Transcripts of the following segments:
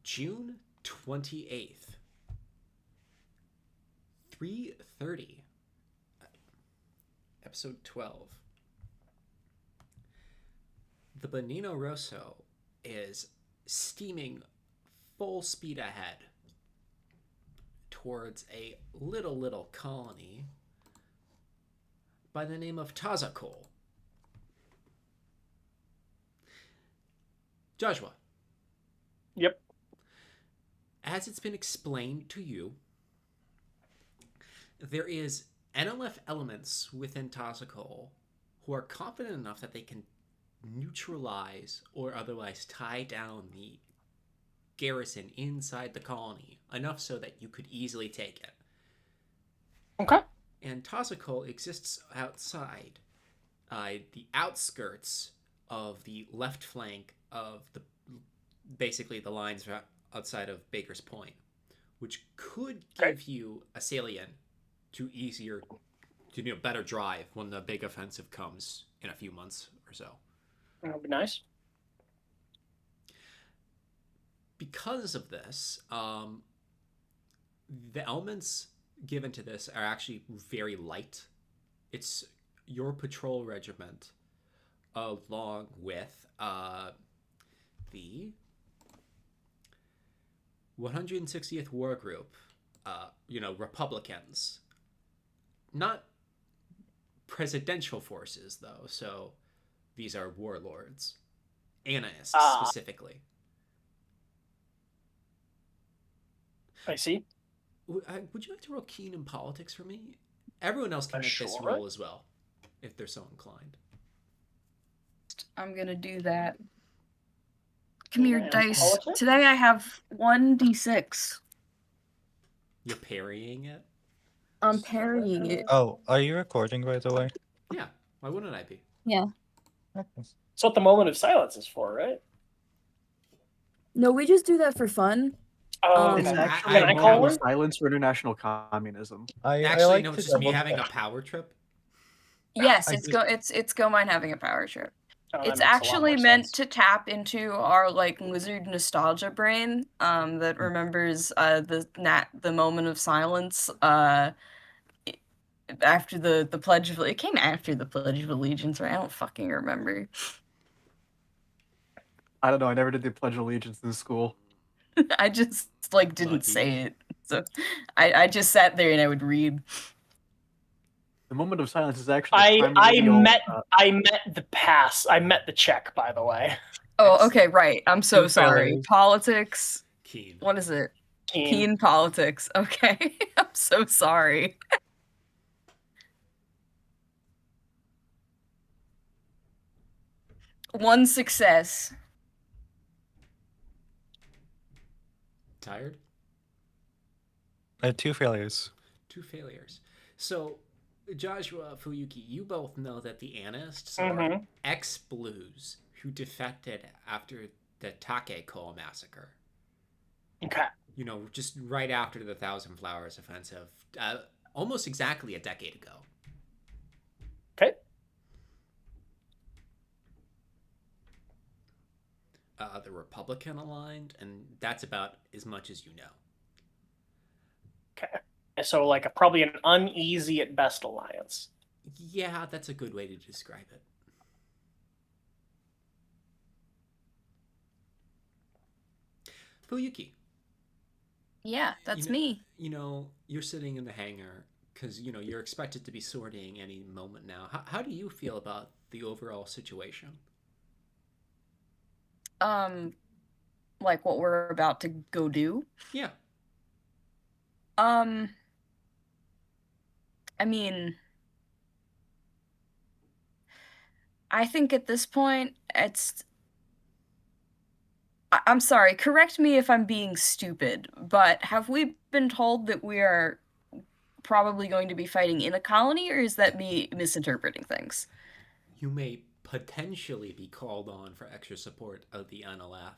June 28th, 3:30, episode 12. The Bonino Rosso is steaming full speed ahead towards a little colony by the name of Tazakol. Jozsua. Yep. As it's been explained to you, there is NLF elements within Tazakol who are confident enough that they can neutralize or otherwise tie down the garrison inside the colony, enough so that you could easily take it. Okay. And Tazakol exists outside the outskirts of the left flank of basically the lines outside of Baker's Point, which could give you a salient to better drive when the big offensive comes in a few months or so. That would be nice. Because of this, the elements given to this are actually very light. It's your patrol regiment along with the 160th War Group, Republicans. Not presidential forces, though, so these are warlords. Anarchists, specifically. I see. Would you like to roll keen in politics for me? Everyone else can make this roll as well, if they're so inclined. I'm gonna do that. Come here, dice. Politics? Today I have 1d6. You're parrying it? I'm parrying it. Oh, are you recording, by the way? Yeah. Why wouldn't I be? Yeah. That's what the moment of silence is for, right? No, we just do that for fun. It's Okay. actually Can I a call moment her? of silence for international communism. I Actually, like no, to it's just me double having a check. power trip. Yes, I it's just- it's Go Mine having a power trip. Oh, that It's makes a lot actually more meant sense. to tap into our lizard nostalgia brain that remembers the moment of silence after the Pledge of it came after the Pledge of Allegiance, right? I don't fucking remember. I don't know. I never did the Pledge of Allegiance in school. I just didn't Lucky. say it. So I just sat there and I would read. The moment of silence is actually. I met the pass. I met the check, by the way. Oh, okay, right. I'm so Two sorry. failures. Politics. Keen. What is it? Keen. Keen politics. Okay. I'm so sorry. One success. Tired? Two failures. 2 failures. So, Jozsua, Fuyuki, you both know that the Anists are ex-Blues who defected after the Takeko massacre. Okay. Just right after the Thousand Flowers offensive, almost exactly a decade ago. Okay. The Republican aligned, and that's about as much as you know. Okay. So probably an uneasy at best alliance. Yeah, that's a good way to describe it. Fuyuki. Yeah, that's me. You're sitting in the hangar because, you're expected to be sorting any moment now. How do you feel about the overall situation? Like what we're about to go do? Yeah. I mean, I think at this point, I'm sorry, correct me if I'm being stupid, but have we been told that we are probably going to be fighting in a colony, or is that me misinterpreting things? You may potentially be called on for extra support of the NLF.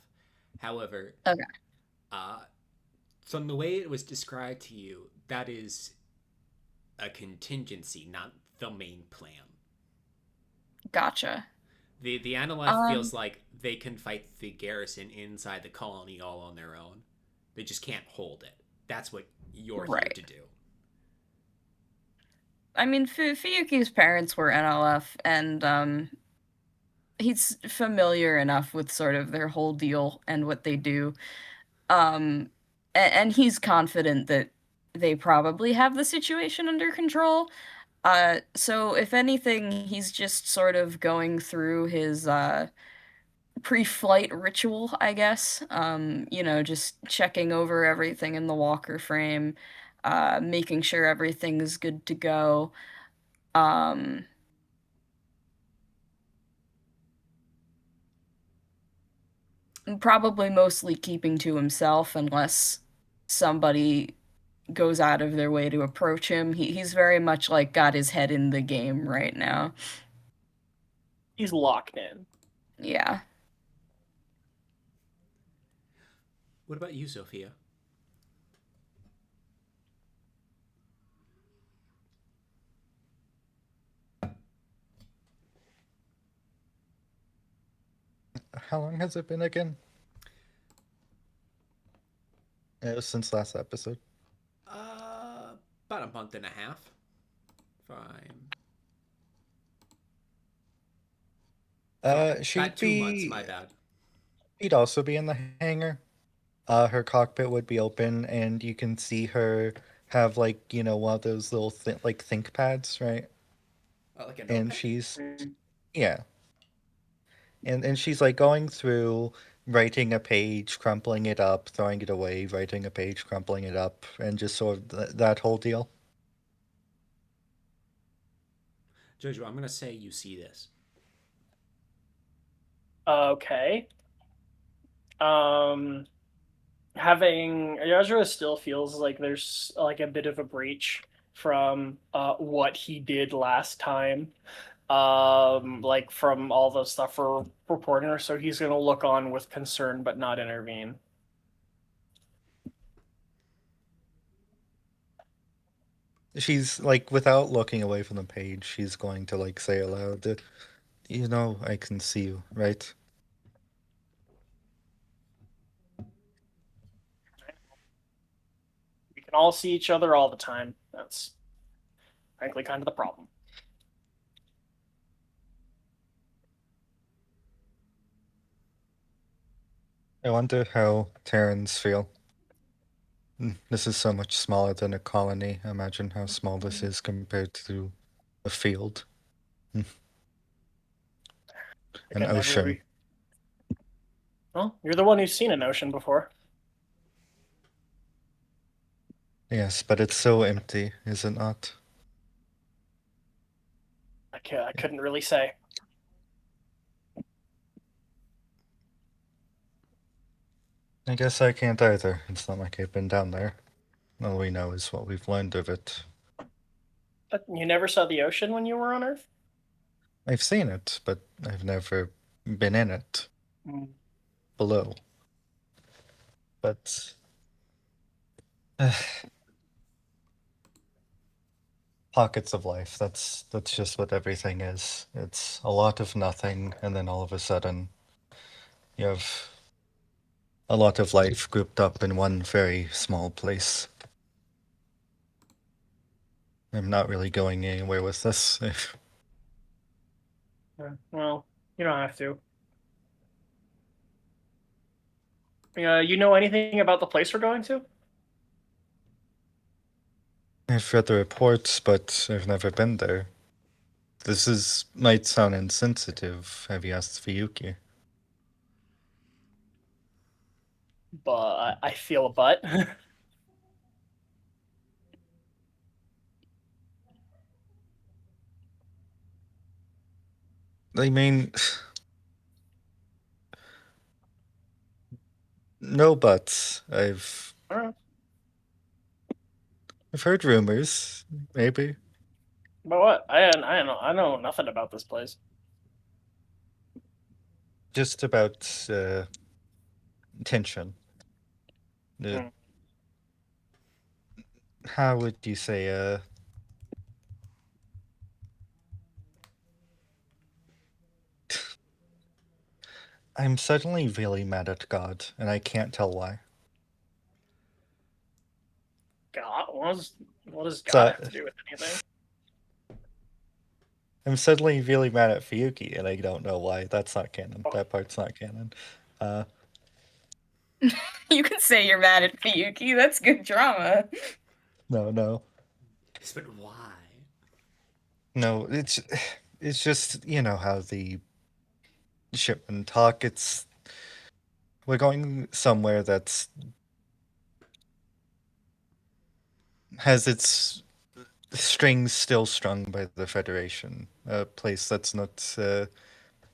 However, Okay. From the way it was described to you, that is a contingency, not the main plan. Gotcha. The Analyth feels like they can fight the garrison inside the colony all on their own. They just can't hold it. That's what you're here Right. to do. I mean, Fuyuki's parents were NLF, and he's familiar enough with sort of their whole deal and what they do. And he's confident that they probably have the situation under control. So if anything, he's just sort of going through his pre-flight ritual, I guess. Just checking over everything in the walker frame, making sure everything's good to go. Probably mostly keeping to himself unless somebody goes out of their way to approach him. He's very much like got his head in the game right now. He's locked in. Yeah. What about you, Zoifiya? How long has it been again? Since last episode. About a month and a half. Fine. She'd About 2 be. months. My bad. She'd also be in the hangar. Her cockpit would be open, and you can see her have one of those little think pads, right? Like a And notepad? she's yeah, and she's like going through, writing a page, crumpling it up, throwing it away, writing a page, crumpling it up, and just sort of that whole deal. Jojo, I'm gonna say you see this. Okay. Having Yozsua still feels like there's like a bit of a breach from what he did last time. Like from all the stuff for reporting her, so he's gonna look on with concern but not intervene. She's like, without looking away from the page, she's going to like say aloud, I can see you, right? We can all see each other all the time. That's frankly kind of the problem. I wonder how Terrans feel. This is so much smaller than a colony. Imagine how small this is compared to a field. An ocean. Well, you're the one who's seen an ocean before. Yes, but it's so empty, is it not? I couldn't really say. I guess I can't either. It's not like I've been down there. All we know is what we've learned of it. But you never saw the ocean when you were on Earth? I've seen it, but I've never been in it. Below. But pockets of life. That's just what everything is. It's a lot of nothing, and then all of a sudden you have a lot of life grouped up in one very small place. I'm not really going anywhere with this. Well, you don't have to. You know anything about the place we're going to? I've read the reports, but I've never been there. Might sound insensitive. Have you asked Fuyuki? But I feel a butt. I mean, no buts. I've heard rumors, maybe. But what? I know nothing about this place. Just about tension. How would you say, I'm suddenly really mad at God, and I can't tell why. God, what does God So have to do with anything? I'm suddenly really mad at Fuyuki, and I don't know why. That's not canon. That part's not canon. You can say you're mad at Fuyuki. That's good drama. No. Yes, but why? No, it's just, you know how the shipmen talk. We're going somewhere that's has its strings still strung by the Federation. A place that's not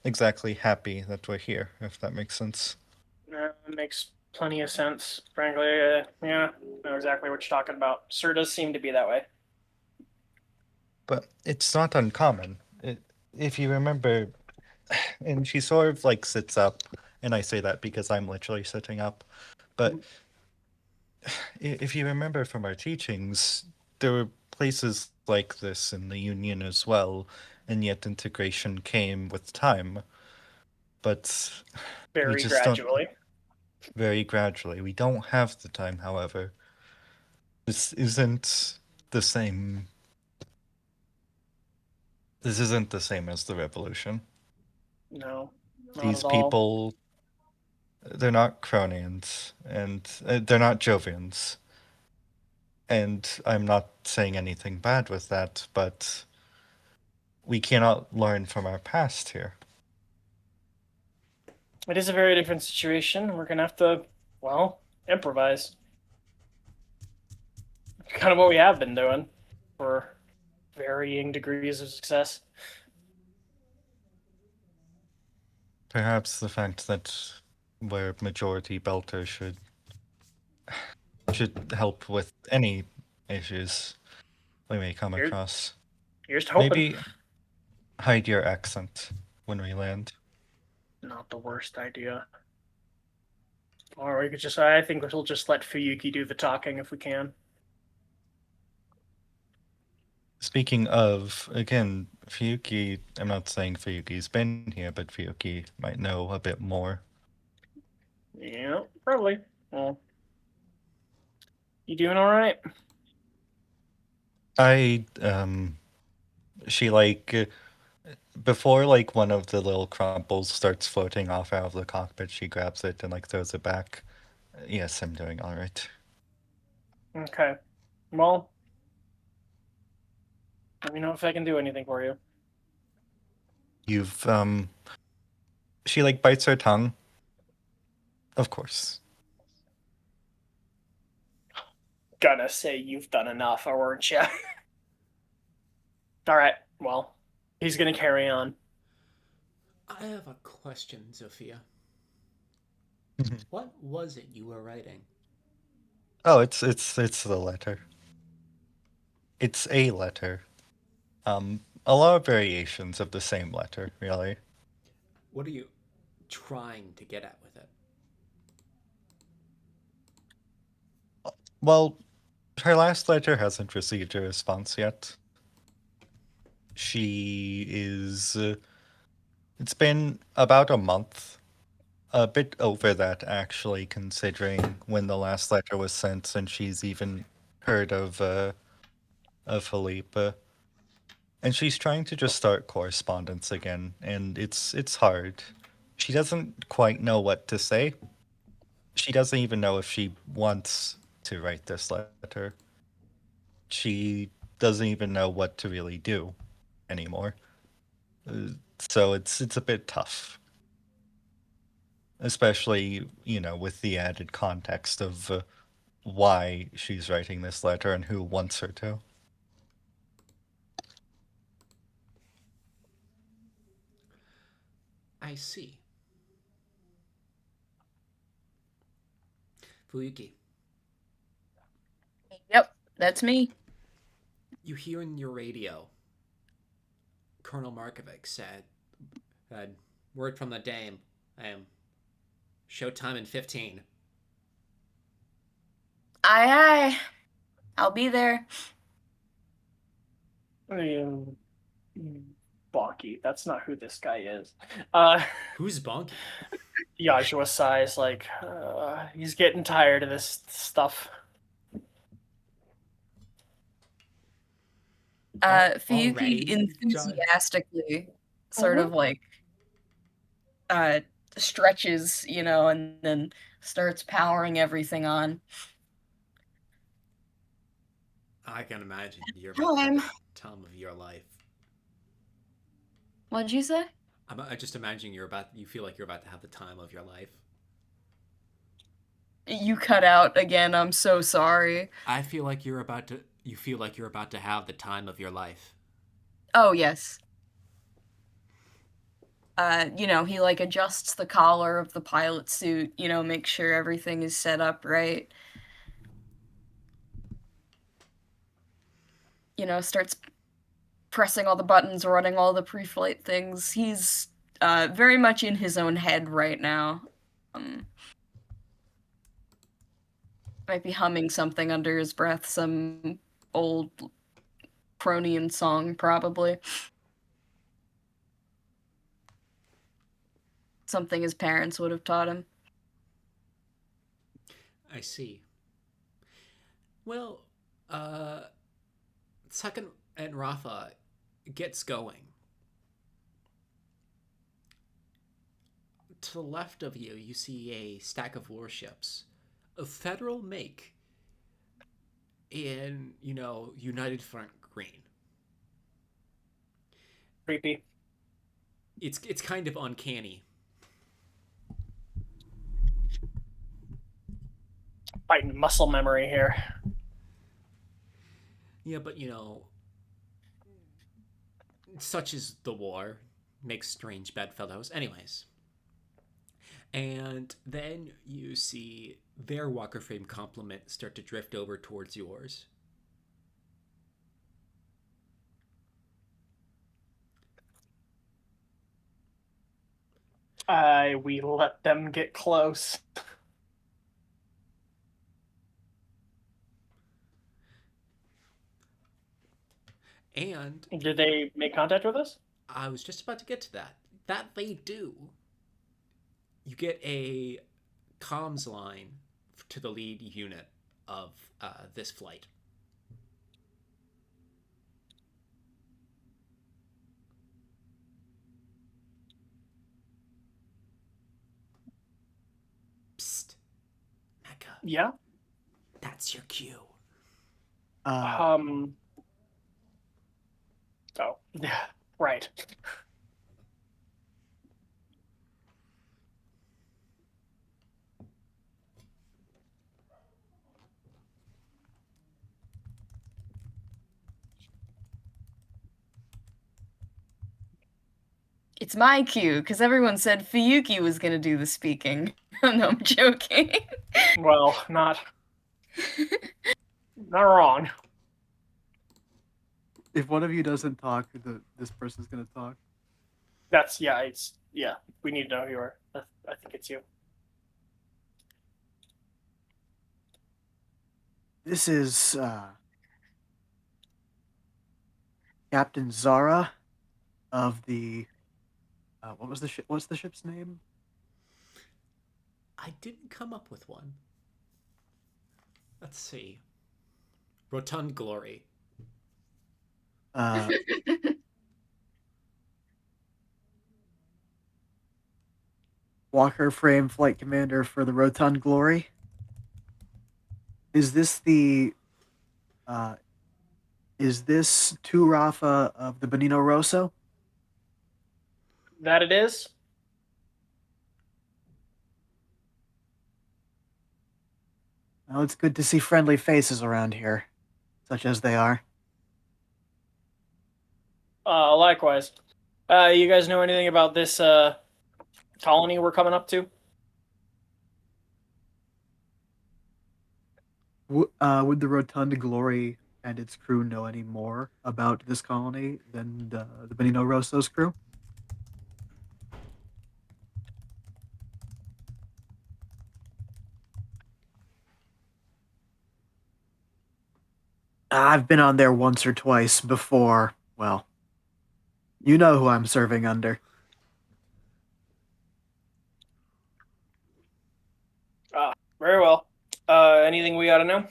exactly happy that we're here, if that makes sense. It makes plenty of sense, frankly. Yeah, I know exactly what you're talking about. Sir does seem to be that way. But it's not uncommon. If you remember, and she sort of like sits up, and I say that because I'm literally sitting up. But if you remember from our teachings, there were places like this in the Union as well, and yet integration came with time. But Very just don't. gradually. Very gradually. We don't have the time, however. This isn't the same. This isn't the same as the revolution. No, not These at all. people, they're not Cronians, and they're not Jovians. And I'm not saying anything bad with that, but we cannot learn from our past here. It is a very different situation. We're gonna have to, well, improvise. Kind of what we have been doing for varying degrees of success. Perhaps the fact that we're majority belter should help with any issues we may come You're- across. Here's to hoping. Maybe hide your accent when we land. Not the worst idea. Or we could just, I think we'll just let Fuyuki do the talking if we can. Speaking of, again, Fuyuki, I'm not saying Fuyuki's been here, but Fuyuki might know a bit more. Yeah, probably. Well, you doing all right? She before one of the little crumples starts floating off out of the cockpit, she grabs it and throws it back. Yes, I'm doing all right. Okay. Well, let me know if I can do anything for you. You've she bites her tongue. Of course. Gonna say you've done enough, weren't you? All right. Well, he's gonna carry on. I have a question, Zoifiya. Mhm. What was it you were writing? Oh, it's the letter. It's a letter. A lot of variations of the same letter, really. What are you trying to get at with it? Well, her last letter hasn't received a response yet. She is. It's been about a month. A bit over that, actually, considering when the last letter was sent, since she's even heard of Philippe. And she's trying to just start correspondence again, and it's hard. She doesn't quite know what to say. She doesn't even know if she wants to write this letter. She doesn't even know what to really do anymore. So it's a bit tough. Especially, with the added context of why she's writing this letter and who wants her to. I see. Fuyuki, Yep, that's me. you hear in your radio, Colonel Markovic said, word from the dame, showtime in 15. Aye, aye. I'll be there. Bonky. That's not who this guy is. Who's Bonky? Jozsua sighs, like, he's getting tired of this stuff. Already, Fuyuki enthusiastically sort of like stretches, and then starts powering everything on. I can imagine you're about to have the time of your life. What'd you say? I just imagining you feel like you're about to have the time of your life. You cut out again. I'm so sorry. I feel like you feel like you're about to have the time of your life. Oh, yes. He like adjusts the collar of the pilot suit, make sure everything is set up right. Starts pressing all the buttons, running all the pre-flight things. He's very much in his own head right now. Might be humming something under his breath, some old Cronian song, probably. Something his parents would have taught him. I see. Well, Second and Rafa gets going. To the left of you, you see a stack of warships, a federal make in, United Front green. Creepy. It's kind of uncanny. Fighting muscle memory here. Yeah, but such is the war. Makes strange bedfellows. Anyways. And then you see their walker frame complement start to drift over towards yours. We let them get close. And Did they make contact with us? I was just about to get to that. That they do. You get a comms line to the lead unit of this flight. Psst. Mecca. Yeah. That's your cue. Oh, yeah, right. It's my cue, because everyone said Fuyuki was going to do the speaking. No, I'm joking. Well, not wrong. If one of you doesn't talk, this person's gonna talk. We need to know who you are. I think it's you. This is Captain Zara of the what's the ship's name? I didn't come up with one. Let's see. Rotund Glory. Walker frame flight commander for the Rotund Glory. Is this Tu Rafa of the Benino Rosso? That it is? Well, it's good to see friendly faces around here, such as they are. Likewise. You guys know anything about this colony we're coming up to? Would the Rotund Glory and its crew know any more about this colony than the Benino Rosso's crew? I've been on there once or twice before. Well, you know who I'm serving under. Very well. Anything we gotta know?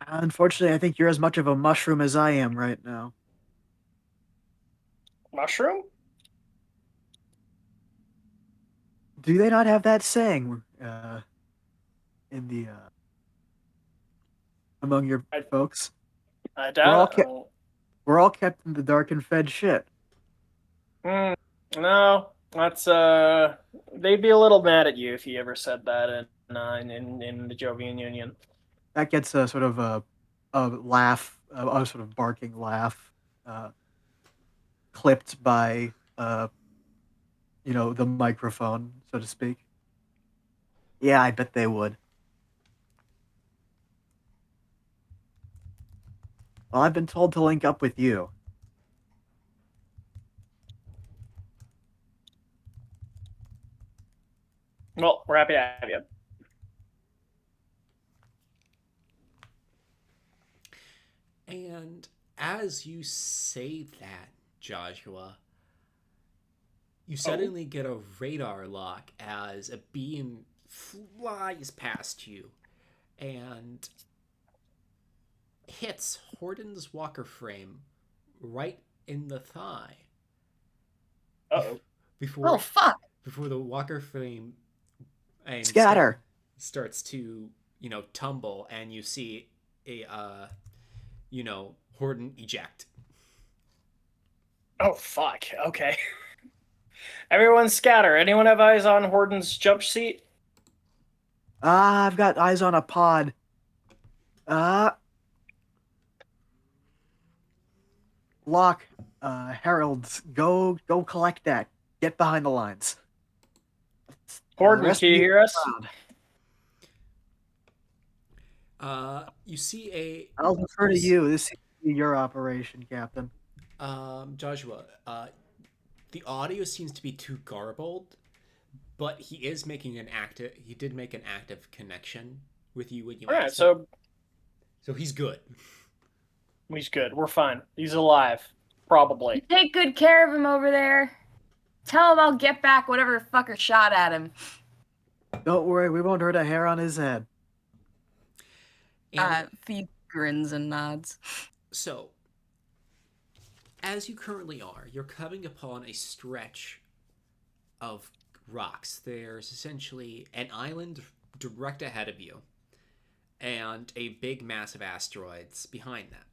Unfortunately, I think you're as much of a mushroom as I am right now. Mushroom? Do they not have that saying in the among your folks? I We're all doubt it. we're all kept in the dark and fed shit. No, that's they'd be a little mad at you if you ever said that in the Jovian Union. That gets a sort of a laugh, a sort of barking laugh, clipped by the microphone, so to speak. Yeah, I bet they would. Well, I've been told to link up with you. Well, we're happy to have you. And as you say that, Jozsua, you suddenly get a radar lock as a beam flies past you and hits Hordon's walker frame right in the thigh. Uh-oh. Oh, fuck. Before the walker frame Scatter starts to, tumble, and you see a, Hordon eject. Oh, fuck. Okay. Everyone scatter. Anyone have eyes on Hordon's jump seat? I've got eyes on a pod. Locke, Heralds, go collect that. Get behind the lines. Hordon, can you hear us? You see I'll defer to you. This is your operation, Captain. Jozsua, the audio seems to be too garbled, but he did make an active connection with you when you All right, asked him. so He's good. He's good. We're fine. He's alive. Probably. Take good care of him over there. Tell him I'll get back whatever fucker shot at him. Don't worry, we won't hurt a hair on his head. Fuyuki grins and nods. So, as you currently are, you're coming upon a stretch of rocks. There's essentially an island direct ahead of you, and a big mass of asteroids behind that.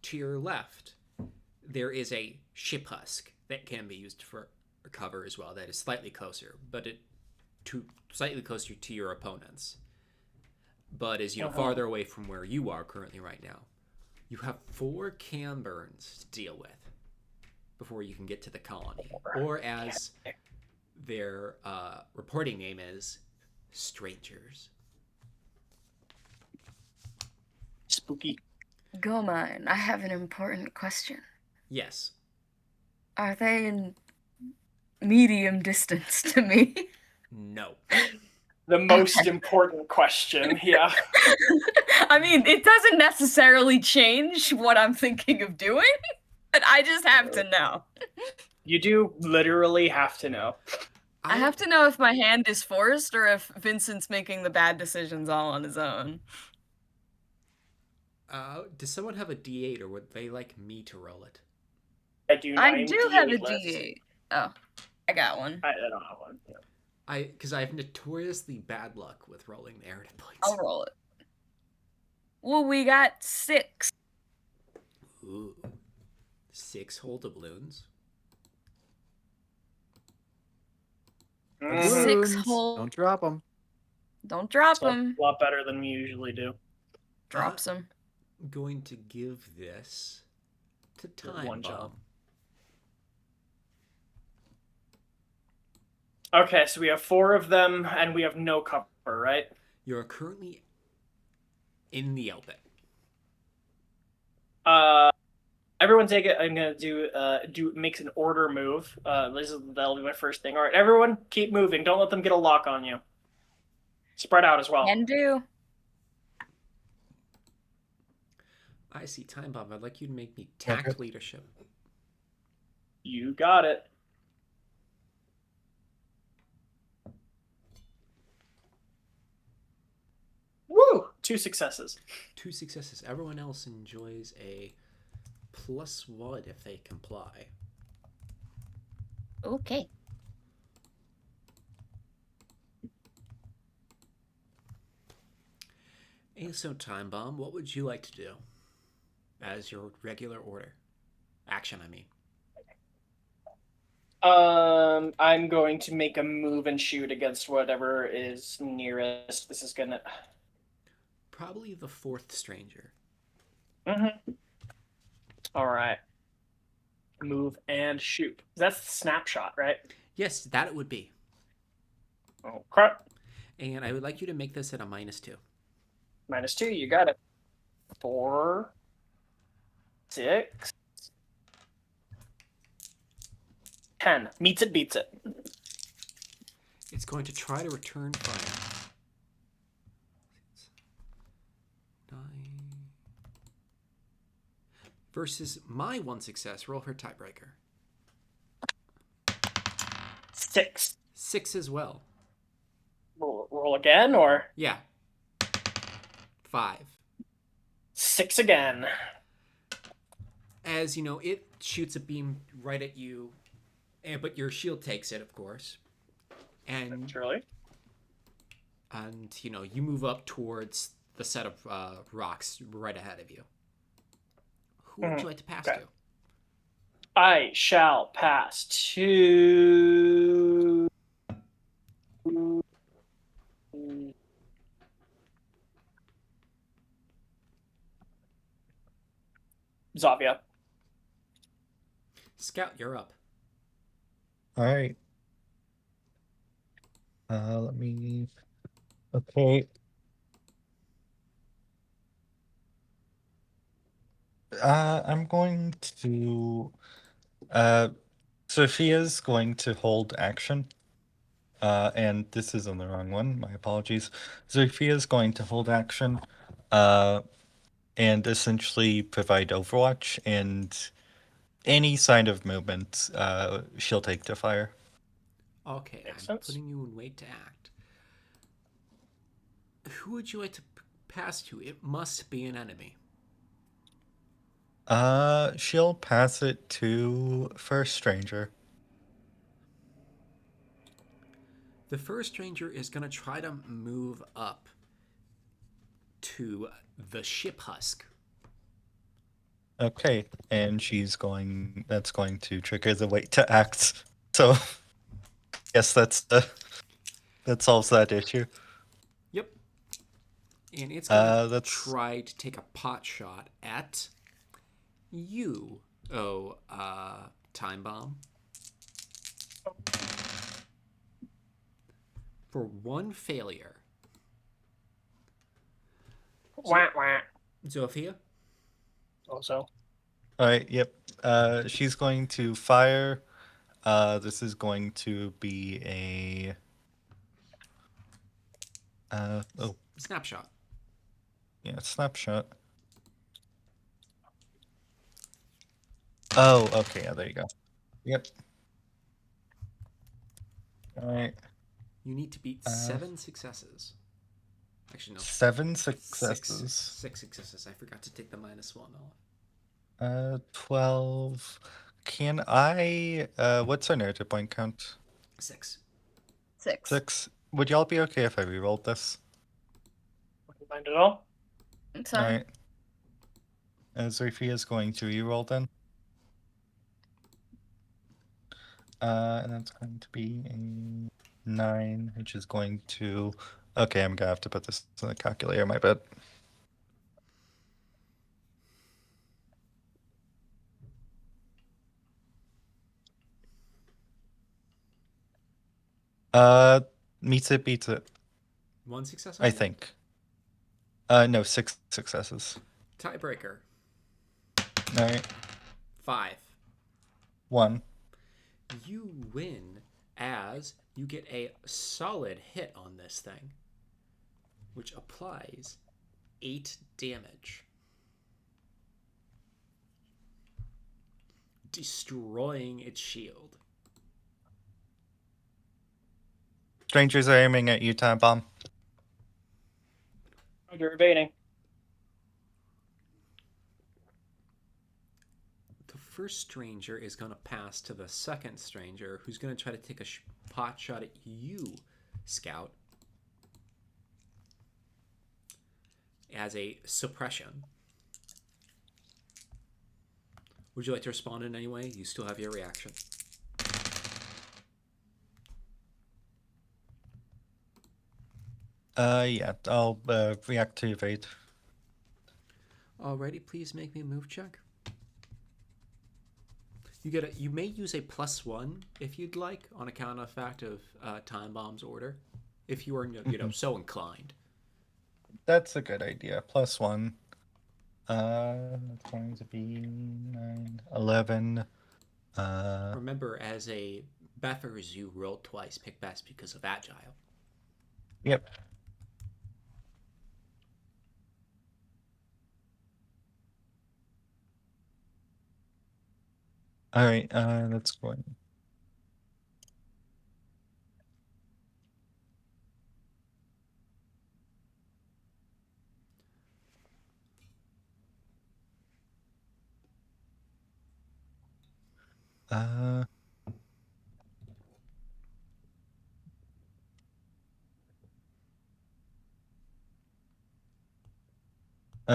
To your left, there is a ship husk that can be used for cover as well. That is slightly closer, but slightly closer to your opponents. But is farther away from where you are currently right now. You have 4 Camburns to deal with before you can get to the colony, or as their reporting name is, strangers. Spooky. Go mine. I have an important question. Yes. Are they in medium distance to me? No. The most important question, yeah. I mean, it doesn't necessarily change what I'm thinking of doing, but I just have to know. You do literally have to know. I have to know if my hand is forced or if Vincent's making the bad decisions all on his own. Does someone have a D8, or would they like me to roll it? I do have a D8. Oh, I got one. I don't have one. Yeah. Because I have notoriously bad luck with rolling narrative points. I'll roll it. Well, we got 6. Ooh. 6 whole doubloons. 6 whole. Don't drop them. Don't drop It's them. a lot better than we usually do. Drops them. I'm going to give this to Timebomb. Okay, so we have 4 of them, and we have no cover, right? You're currently in the open. Everyone take it. I'm gonna do makes an order move. That'll be my first thing. All right, everyone, keep moving. Don't let them get a lock on you. Spread out as well. Can do. I see. Timebomb, I'd like you to make me tact leadership. You got it. 2 successes. 2 successes. Everyone else enjoys a +1 if they comply. Okay. And so, Timebomb, what would you like to do as your regular order? Action, I mean. I'm going to make a move and shoot against whatever is nearest. This is gonna. Probably the 4th stranger. All right. Move and shoot. That's the snapshot, right? Yes, that it would be. Okay. And I would like you to make this at a -2. -2, you got it. 4, 6, 10. Meets it, beats it. It's going to try to return fire. 9. Versus my 1 success. Roll her tiebreaker. 6. 6 as well. Roll again, or Yeah. 5. 6 again. As you know, it shoots a beam right at you, but your shield takes it, of course. And Naturally. you know, you move up towards the set of rocks right ahead of you. Who would you like to pass Okay. to? I shall pass to Zoifiya. Scout, you're up. All right. Let me. Okay. I'm going to. Sophia's going to hold action. And this is on the wrong one. My apologies. Zoifiya's going to hold action. And essentially provide Overwatch, and any sign of movement, she'll take to fire. Okay, Makes I'm sense. putting you in wait to act. Who would you like to pass to? It must be an enemy. She'll pass it to First Stranger. The first stranger is going to try to move up to the ship husk. Okay, and that's going to trigger the wait to act. So, yes, that solves that issue. Yep. And it's going to That's try to take a pot shot at you, Timebomb. For 1 failure. Wah, wah. Zoifiya? Also. all right. Yep. She's going to fire. This is going to be a. Oh, Snapshot. yeah, snapshot. Oh, okay. Yeah, there you go. Yep. All right. You need to beat 7 successes. Actually, no. 7 successes. 6 successes. I forgot to take the -1 off. 12. Can I? What's our narrative point count? 6. 6. 6. Would y'all be okay if I rerolled this? Wouldn't mind at all. It's fine. Alright. Zoifiya is going to reroll then. And that's going to be a 9, which is going to. Okay, I'm gonna have to put this in the calculator, my bad. Meets it, beats it, 1 success? I only? think. No, 6 successes. Tiebreaker. Alright. 5. 1. You win as you get a solid hit on this thing, which applies 8 damage, destroying its shield. Strangers are aiming at you, Timebomb. Okay. you're evading. The first stranger is going to pass to the second stranger, who's going to try to take a pot shot at you, Scout, as a suppression. Would you like to respond in any way? You still have your reaction. Yeah, I'll react to evade. Alrighty, please make me a move check. You may use a +1 if you'd like, on account of the fact of Timebomb's order, if you are so inclined. That's a good idea. +1. It's going to be 9, 11. Remember, as a Beffers, you rolled twice, pick best because of Agile. Yep. All right, let's go in. Uh,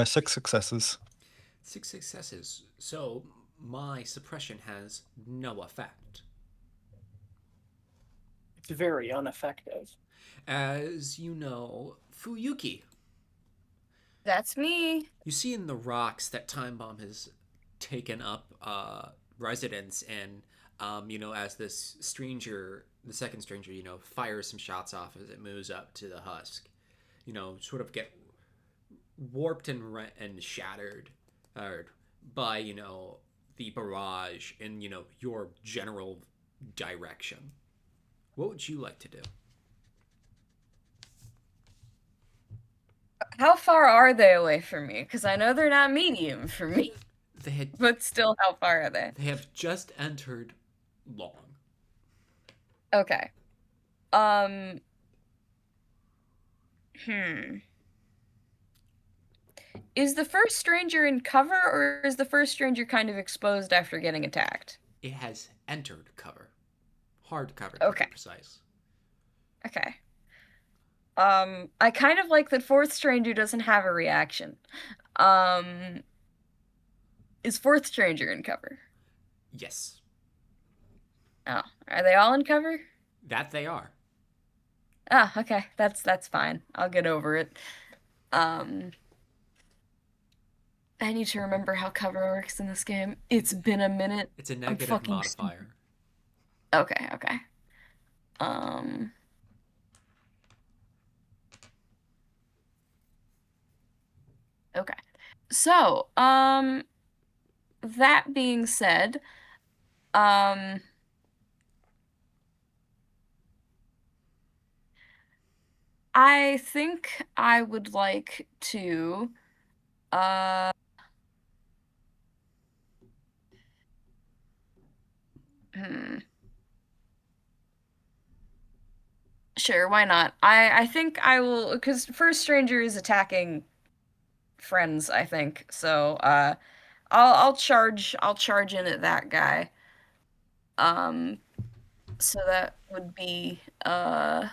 6 successes. 6 successes. So my suppression has no effect. It's very ineffective. As you know, Fuyuki. That's me. You see in the rocks that Timebomb has taken up residence in, as this stranger, the second stranger, fires some shots off as it moves up to the husk, sort of get warped and shattered by, the barrage in, your general direction. What would you like to do? How far are they away from me? Because I know they're not medium for me. But still, how far are they? They have just entered long. Okay. Is the first stranger in cover, or is the first stranger kind of exposed after getting attacked? It has entered cover. Hard cover, to Okay. be precise. Okay. I kind of like that fourth stranger doesn't have a reaction. Is fourth stranger in cover? Yes. Oh, are they all in cover? That they are. Ah, okay. That's fine. I'll get over it. I need to remember how cover works in this game. It's been a minute. It's a negative modifier. Okay. Okay. So, that being said, I think I would like to, Sure, why not? I think I will, because first stranger is attacking friends, I think. So, I'll charge in at that guy. So that would be I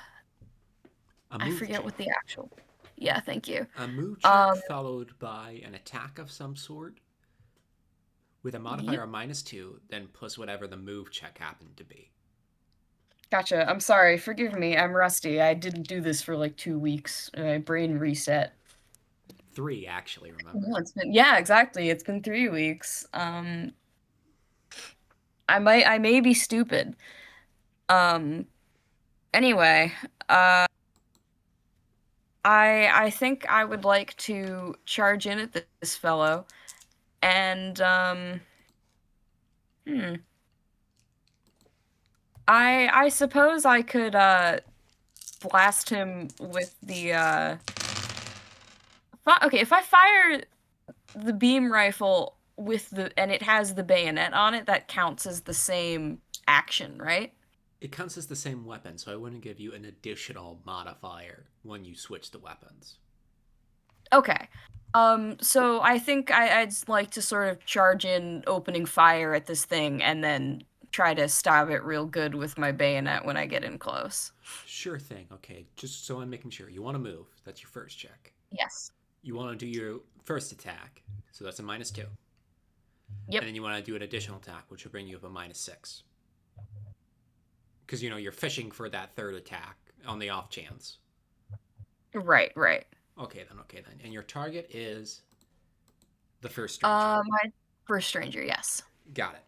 forget check. what the actual. Yeah, thank you. A move check followed by an attack of some sort with a modifier of -2, then plus whatever the move check happened to be. Gotcha. I'm sorry. Forgive me. I'm rusty. I didn't do this for like 2 weeks. My brain reset. 3, actually, remember. Well, yeah, exactly. It's been 3 weeks. I may be stupid. Anyway, I think I would like to charge in at this fellow, and I suppose I could blast him with the okay, if I fire the beam rifle with and it has the bayonet on it, that counts as the same action, right? It counts as the same weapon, so I wouldn't give you an additional modifier when you switch the weapons. Okay. So I think I'd like to sort of charge in, opening fire at this thing, and then try to stab it real good with my bayonet when I get in close. Sure thing. Okay, just so I'm making sure. You want to move. That's your first check. Yes. You want to do your first attack. So that's a -2. Yep. And then you want to do an additional attack, which will bring you up a -6. Because, you're fishing for that third attack on the off chance. Right. Okay then. And your target is the first stranger. My first stranger, yes. Got it.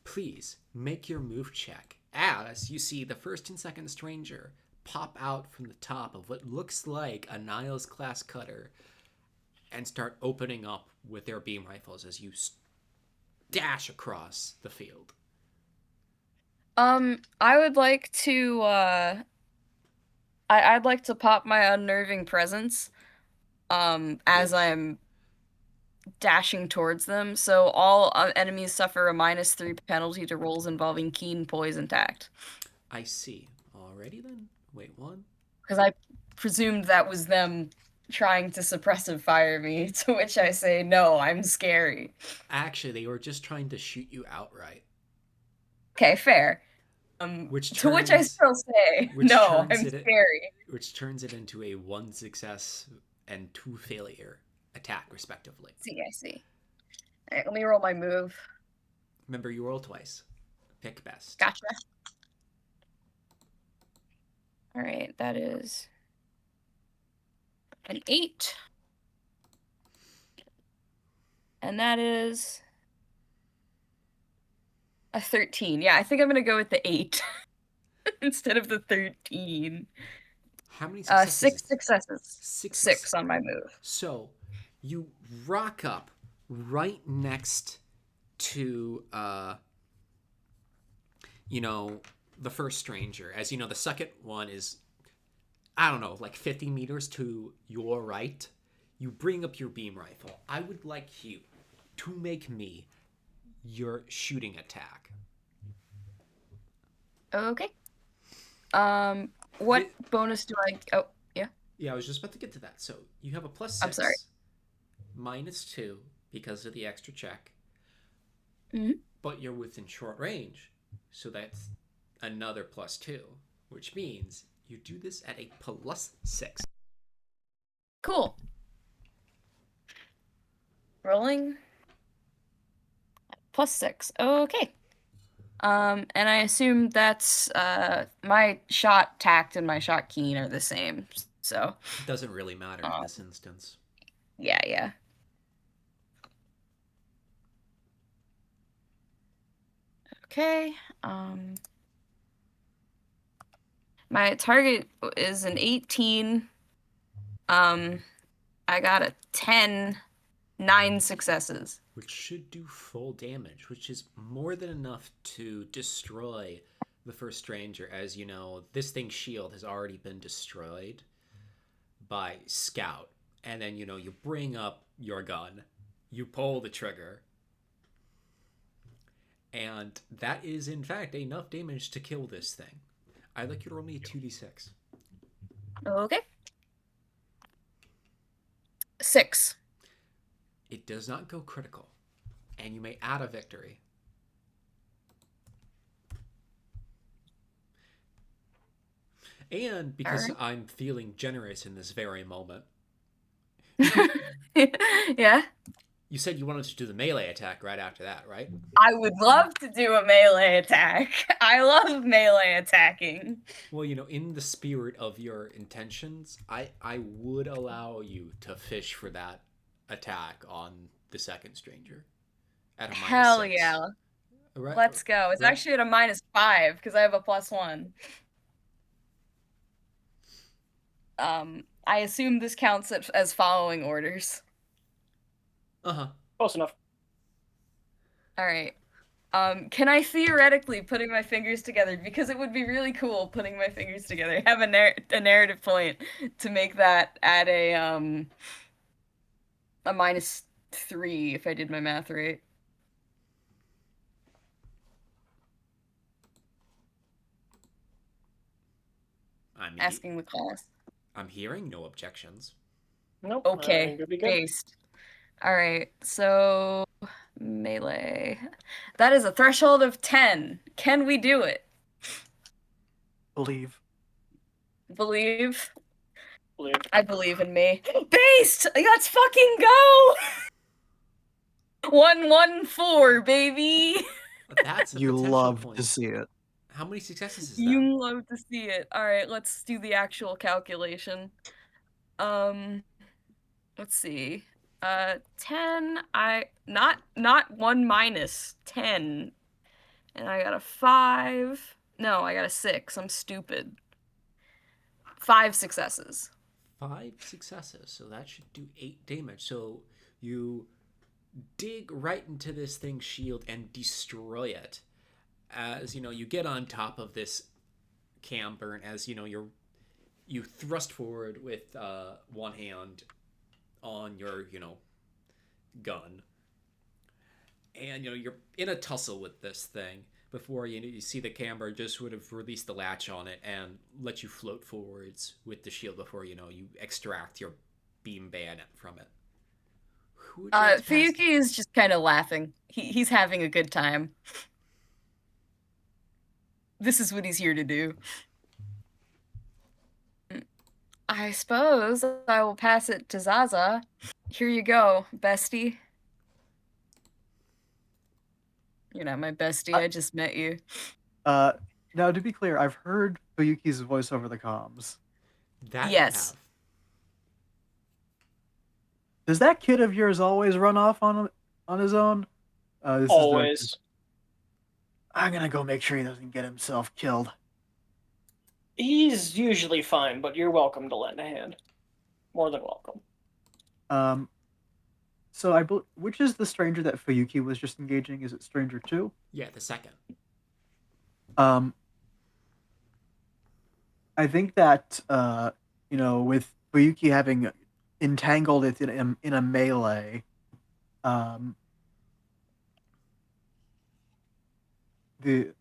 Please make your move check as you see the first and second stranger pop out from the top of what looks like a Niles class cutter and start opening up with their beam rifles as you dash across the field. I would like to I'd like to pop my unnerving presence as I'm dashing towards them. So all enemies suffer a -3 penalty to rolls involving keen poison tact. I see. Alrighty then. Wait, one. Because I presumed that was them trying to suppressive fire me, to which I say, no, I'm scary. Actually, they were just trying to shoot you outright. Okay, fair. To which I still say, no, I'm scary. Which turns it into a 1 success and 2 failure attack, respectively. I see. All right, let me roll my move. Remember, you roll twice. Pick best. Gotcha. All right, that is an 8. And that is a 13. Yeah, I think I'm going to go with the 8 instead of the 13. How many successes? 6 successes. 6 on my move. So, you rock up right next to, the first stranger. As you know, the second one is, I don't know, like 50 meters to your right. You bring up your beam rifle. I would like you to make me your shooting attack. Okay. What bonus do I... Oh, yeah? Yeah, I was just about to get to that. So, you have a +6. I'm sorry. -2 because of the extra check. Mm-hmm. But you're within short range. So that's another +2, which means you do this at a +6. Cool. Rolling. +6. Okay. And I assume that's my shot tact and my shot keen are the same. So it doesn't really matter in this instance. Yeah. Okay. My target is an 18. I got a 10, 9 successes. Which should do full damage, which is more than enough to destroy the first stranger. As you know, this thing's shield has already been destroyed by Scout. And then, you bring up your gun, you pull the trigger, and that is, in fact, enough damage to kill this thing. I'd like you to roll me a 2d6. Okay. 6. It does not go critical, and you may add a victory. And because I'm feeling generous in this very moment. Yeah? You said you wanted to do the melee attack right after that, right? I would love to do a melee attack. I love melee attacking. Well, in the spirit of your intentions, I would allow you to fish for that attack on the second stranger at a -6. Hell yeah. Right, let's go. It's actually at a -5 because I have a +1. I assume this counts as following orders. Close enough. All right. Can I theoretically, putting my fingers together, because it would be really cool putting my fingers together, have a narrative point to make that at a -3 if I did my math right. Asking the class. I'm hearing no objections. Nope. I Okay, think it'd be good. based. All right, so melee. That is a threshold of 10. Can we do it? Believe. Believe? Believe. I believe in me. Based! Let's fucking go! 114, baby! That's a You potential love point. to see it. How many successes is that? You love to see it. Alright, let's do the actual calculation. Let's see. 10, not 1 minus 10. And I got a 5. No, I got a 6. I'm stupid. 5 successes. 5 successes, so that should do 8 damage. So you dig right into this thing's shield and destroy it. As you get on top of this camber, and as you thrust forward with one hand on your gun, and you're in a tussle with this thing before you see the camber just would have released the latch on it and let you float forwards with the shield before you extract your beam bayonet from it. Who would you like to pass Fuyuki is just kind of laughing. He's having a good time. This is what he's here to do. I suppose I will pass it to Zaza. Here you go, bestie. You're not my bestie, I just met you. Now, to be clear, I've heard Fuyuki's voice over the comms. That Yes. you have. Does that kid of yours always run off on his own? This Always. I'm gonna go make sure he doesn't get himself killed. He's usually fine, but you're welcome to lend a hand. More than welcome. So which is the stranger that Fuyuki was just engaging? Is it Stranger 2? Yeah, the second. I think that with Fuyuki having entangled it in a melee, the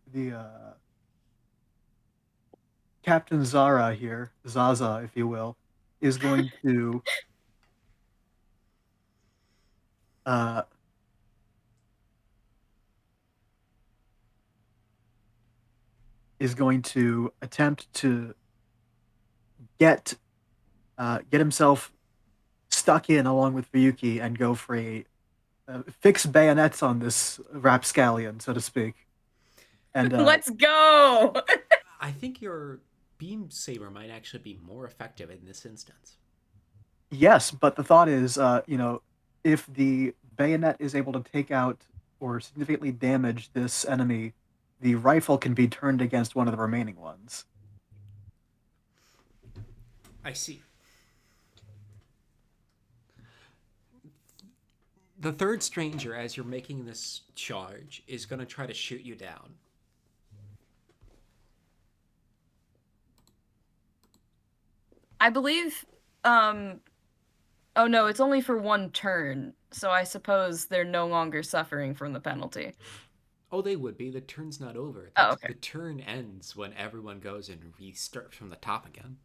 Captain Zara here, Zaza, if you will, is going to attempt to get himself stuck in along with Fuyuki and go for a fix bayonets on this rapscallion, so to speak. And Let's go! I think your beam saber might actually be more effective in this instance. Yes, but the thought is, if the bayonet is able to take out or significantly damage this enemy, the rifle can be turned against one of the remaining ones. I see. The third stranger, as you're making this charge, is going to try to shoot you down. I believe, oh no, it's only for 1 turn, so I suppose they're no longer suffering from the penalty. Oh, they would be. The turn's not over. Okay. The turn ends when everyone goes and restarts from the top again.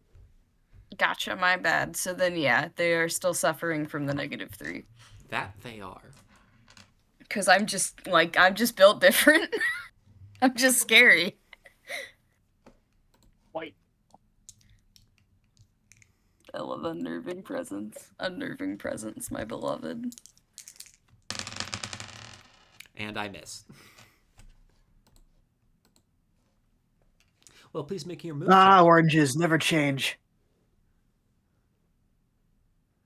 Gotcha, my bad. So then, yeah, they are still suffering from the -3. That they are. Because I'm just built different. I'm just scary. White. I love unnerving presence. Unnerving presence, my beloved. And I miss. Well, please make your move. Oranges never change.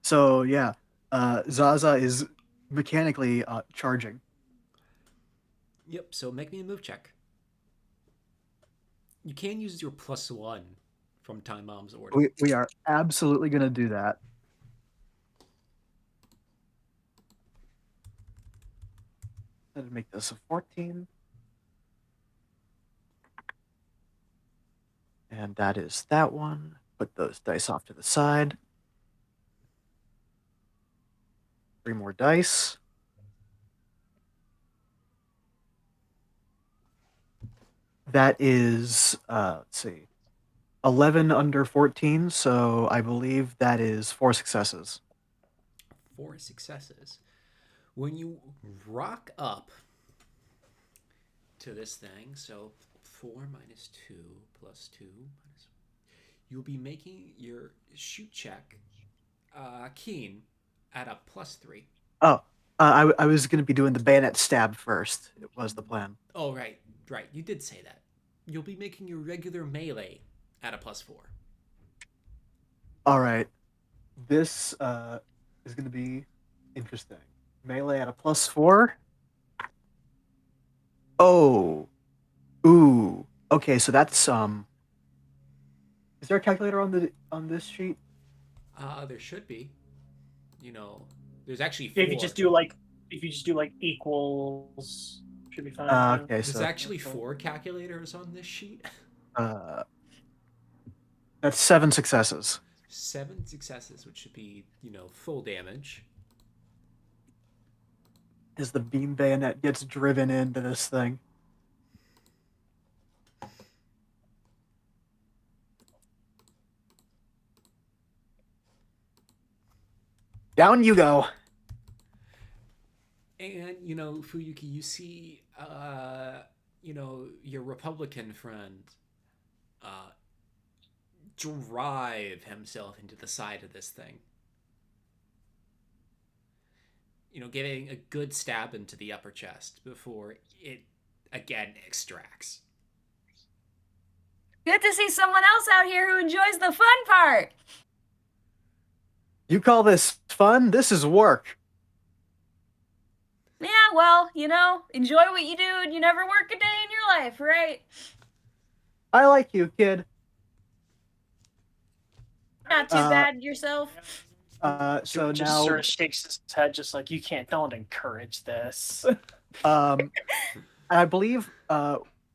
So yeah, Zaza is mechanically charging. Yep, so make me a move check. You can use your +1 from Timebomb's order. We are absolutely going to do that. Let's make this a 14. And that is that one. Put those dice off to the side. 3 more dice. That is, let's see, 11 under 14, so I believe that is 4 successes. 4 successes. When you rock up to this thing, so 4 minus 2 plus 2 minus... You'll be making your shoot check, Keen, at a +3. Oh, I was going to be doing the bayonet stab first. It was the plan. Oh, right. You did say that. You'll be making your regular melee at a +4. All right. This is going to be interesting. Melee at a +4. Oh. Ooh. Okay, so that's Is there a calculator on this sheet? There should be. There's actually 4. If you just do like equals, should be fine. Okay, There's so actually 4 calculators on this sheet. that's 7 successes. 7 successes, which should be, full damage. As the beam bayonet gets driven into this thing. Down you go. And, Fuyuki, you see, your Republican friend drive himself into the side of this thing. Getting a good stab into the upper chest before it, again, extracts. Good to see someone else out here who enjoys the fun part. You call this fun? This is work. Yeah, well, enjoy what you do and you never work a day in your life, right? I like you, kid. Not too bad yourself. So just now, sort of shakes his head, just like, you can't. Don't encourage this. I believe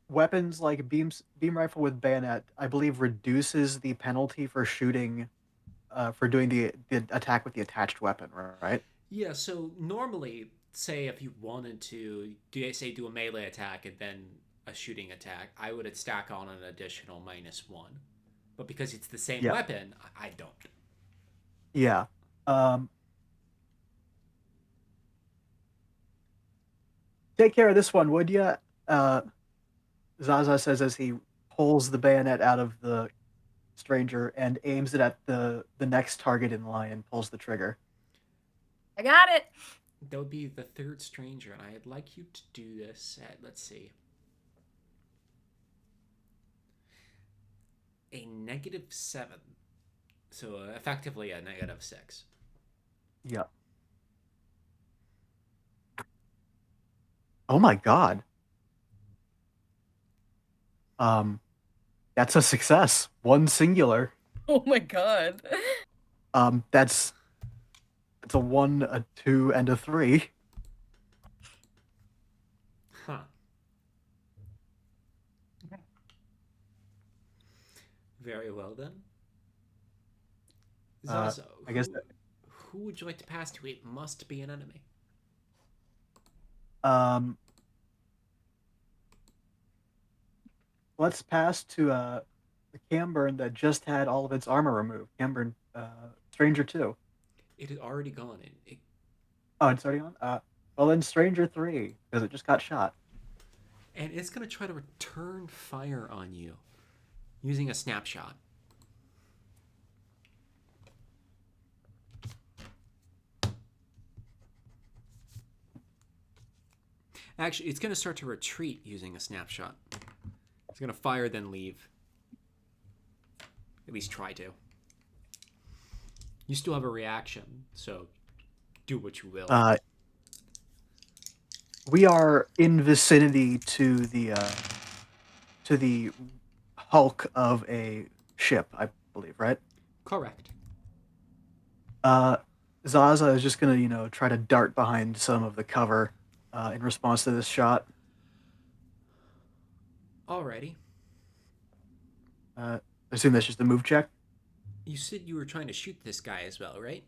weapons like beam rifle with bayonet, I believe, reduces the penalty for shooting, for doing the attack with the attached weapon, right? Yeah. So normally, say if you wanted to do a melee attack and then a shooting attack, I would stack on an additional -1. But because it's the same weapon, I don't. Yeah. Take care of this one, would ya? Zaza says as he pulls the bayonet out of the stranger and aims it at the next target in line and pulls the trigger. I got it. That would be the 3rd stranger, and I'd like you to do this at, let's see, a -7. So effectively a -6. Yeah. Oh my god. That's a success. 1 singular. Oh my god. That's a 1, a 2, and a 3. Huh. Very well then. Zazo, I guess who would you like to pass to? It must be an enemy. Let's pass to the Camburn that just had all of its armor removed. Camburn, Stranger 2. It had already gone in. Oh, it's already on? Well, then Stranger 3, because it just got shot. And it's going to try to return fire on you using a snapshot. Actually, it's going to start to retreat using a snapshot. It's going to fire, then leave. At least try to. You still have a reaction, so do what you will. We are in vicinity to the hulk of a ship, I believe, right? Correct. Zaza is just gonna, try to dart behind some of the cover in response to this shot. Alrighty. I assume that's just a move check. You said you were trying to shoot this guy as well, right?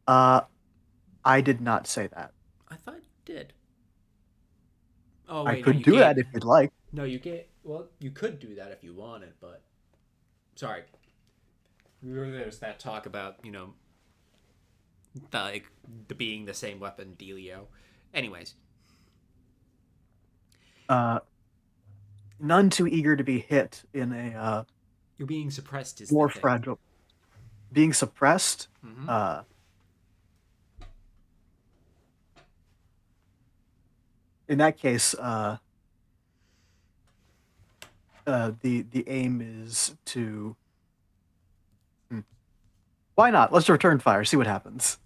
I did not say that. I thought you did. Oh, I wait, could do that if you'd like. No, you can't. Well, you could do that if you wanted, but sorry. There's that talk about, the being the same weapon dealio. Anyways, None too eager to be hit in a you're being suppressed is more the thing. fragile. Being suppressed. Mhm. In that case, the aim is to. Why not? Let's return fire. See what happens.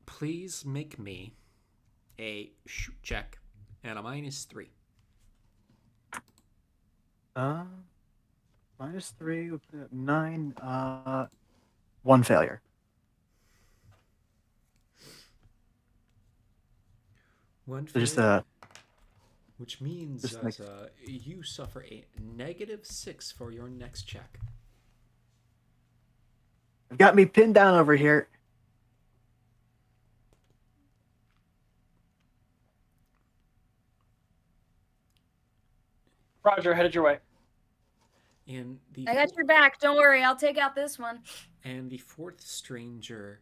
Please make me a shoot check and a -3. -3, we'll put it at 9. One failure. One So just failure, which means just like- you suffer a -6 for your next check. I've got me pinned down over here. Roger, headed your way. And the I got your back. Don't worry. I'll take out this one. And the fourth stranger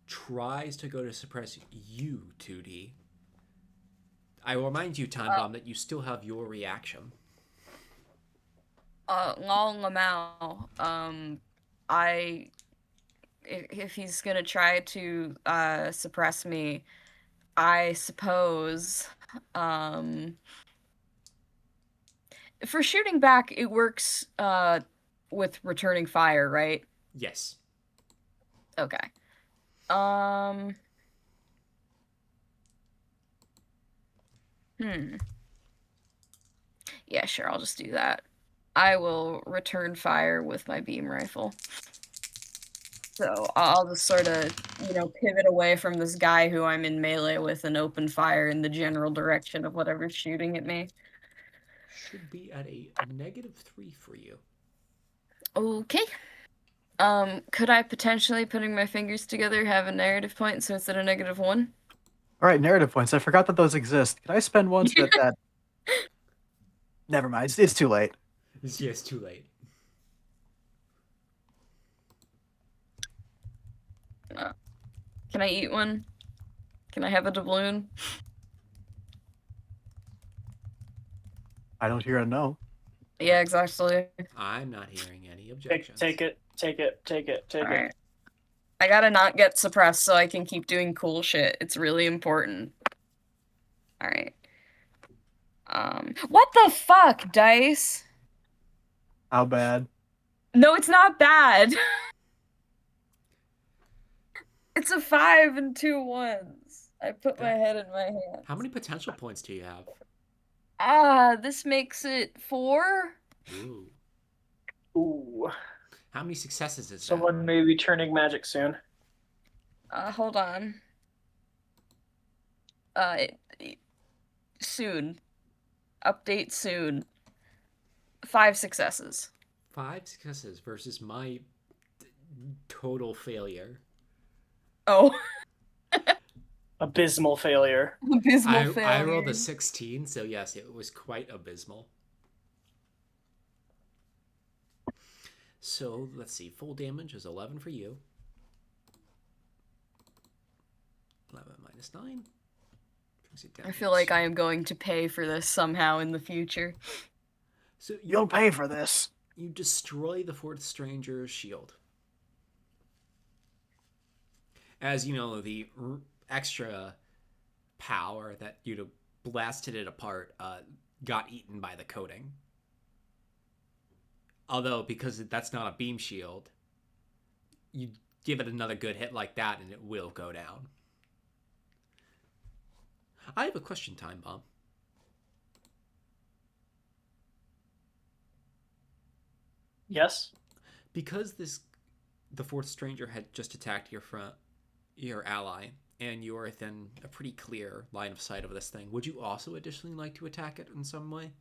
tries to go to suppress you, 2D. I will remind you, Timebomb, that you still have your reaction. Lol Lamau. If he's gonna try to suppress me, I suppose, for shooting back, it works with returning fire, right? Yes. Okay. Yeah, sure, I'll just do that. I will return fire with my beam rifle. So I'll just sort of, pivot away from this guy who I'm in melee with and open fire in the general direction of whatever's shooting at me. Should be at a -3 for you. Okay. Could I potentially, putting my fingers together, have a narrative point so it's at a -1? All right, narrative points. I forgot that those exist. Can I spend one so that? Never mind. It's too late. Yes, too late. Can I eat one? Can I have a doubloon? I don't hear a no. Yeah, exactly. I'm not hearing any objections. Take it. Alright. I gotta not get suppressed so I can keep doing cool shit. It's really important. Alright. What the fuck, dice? How bad? No, it's not bad. It's a 5 and 2 1s. I put my head in my hands. How many potential points do you have? This makes it 4? Ooh. Ooh. How many successes is that? Someone may be turning magic soon. Hold on. Soon. Update soon. 5 successes. 5 successes versus my total failure. Oh. Abysmal failure. Abysmal failure. I rolled a 16, so yes, it was quite abysmal. So, let's see. Full damage is 11 for you. 11 minus 9. I feel like I am going to pay for this somehow in the future. So You'll pay for this. You destroy the fourth stranger's shield. As you know, the extra power that blasted it apart got eaten by the coating. Although, because that's not a beam shield, you give it another good hit like that and it will go down. I have a question, Timebomb. Yes? Because the fourth stranger had just attacked your ally, and you're within a pretty clear line of sight of this thing, would you also additionally like to attack it in some way?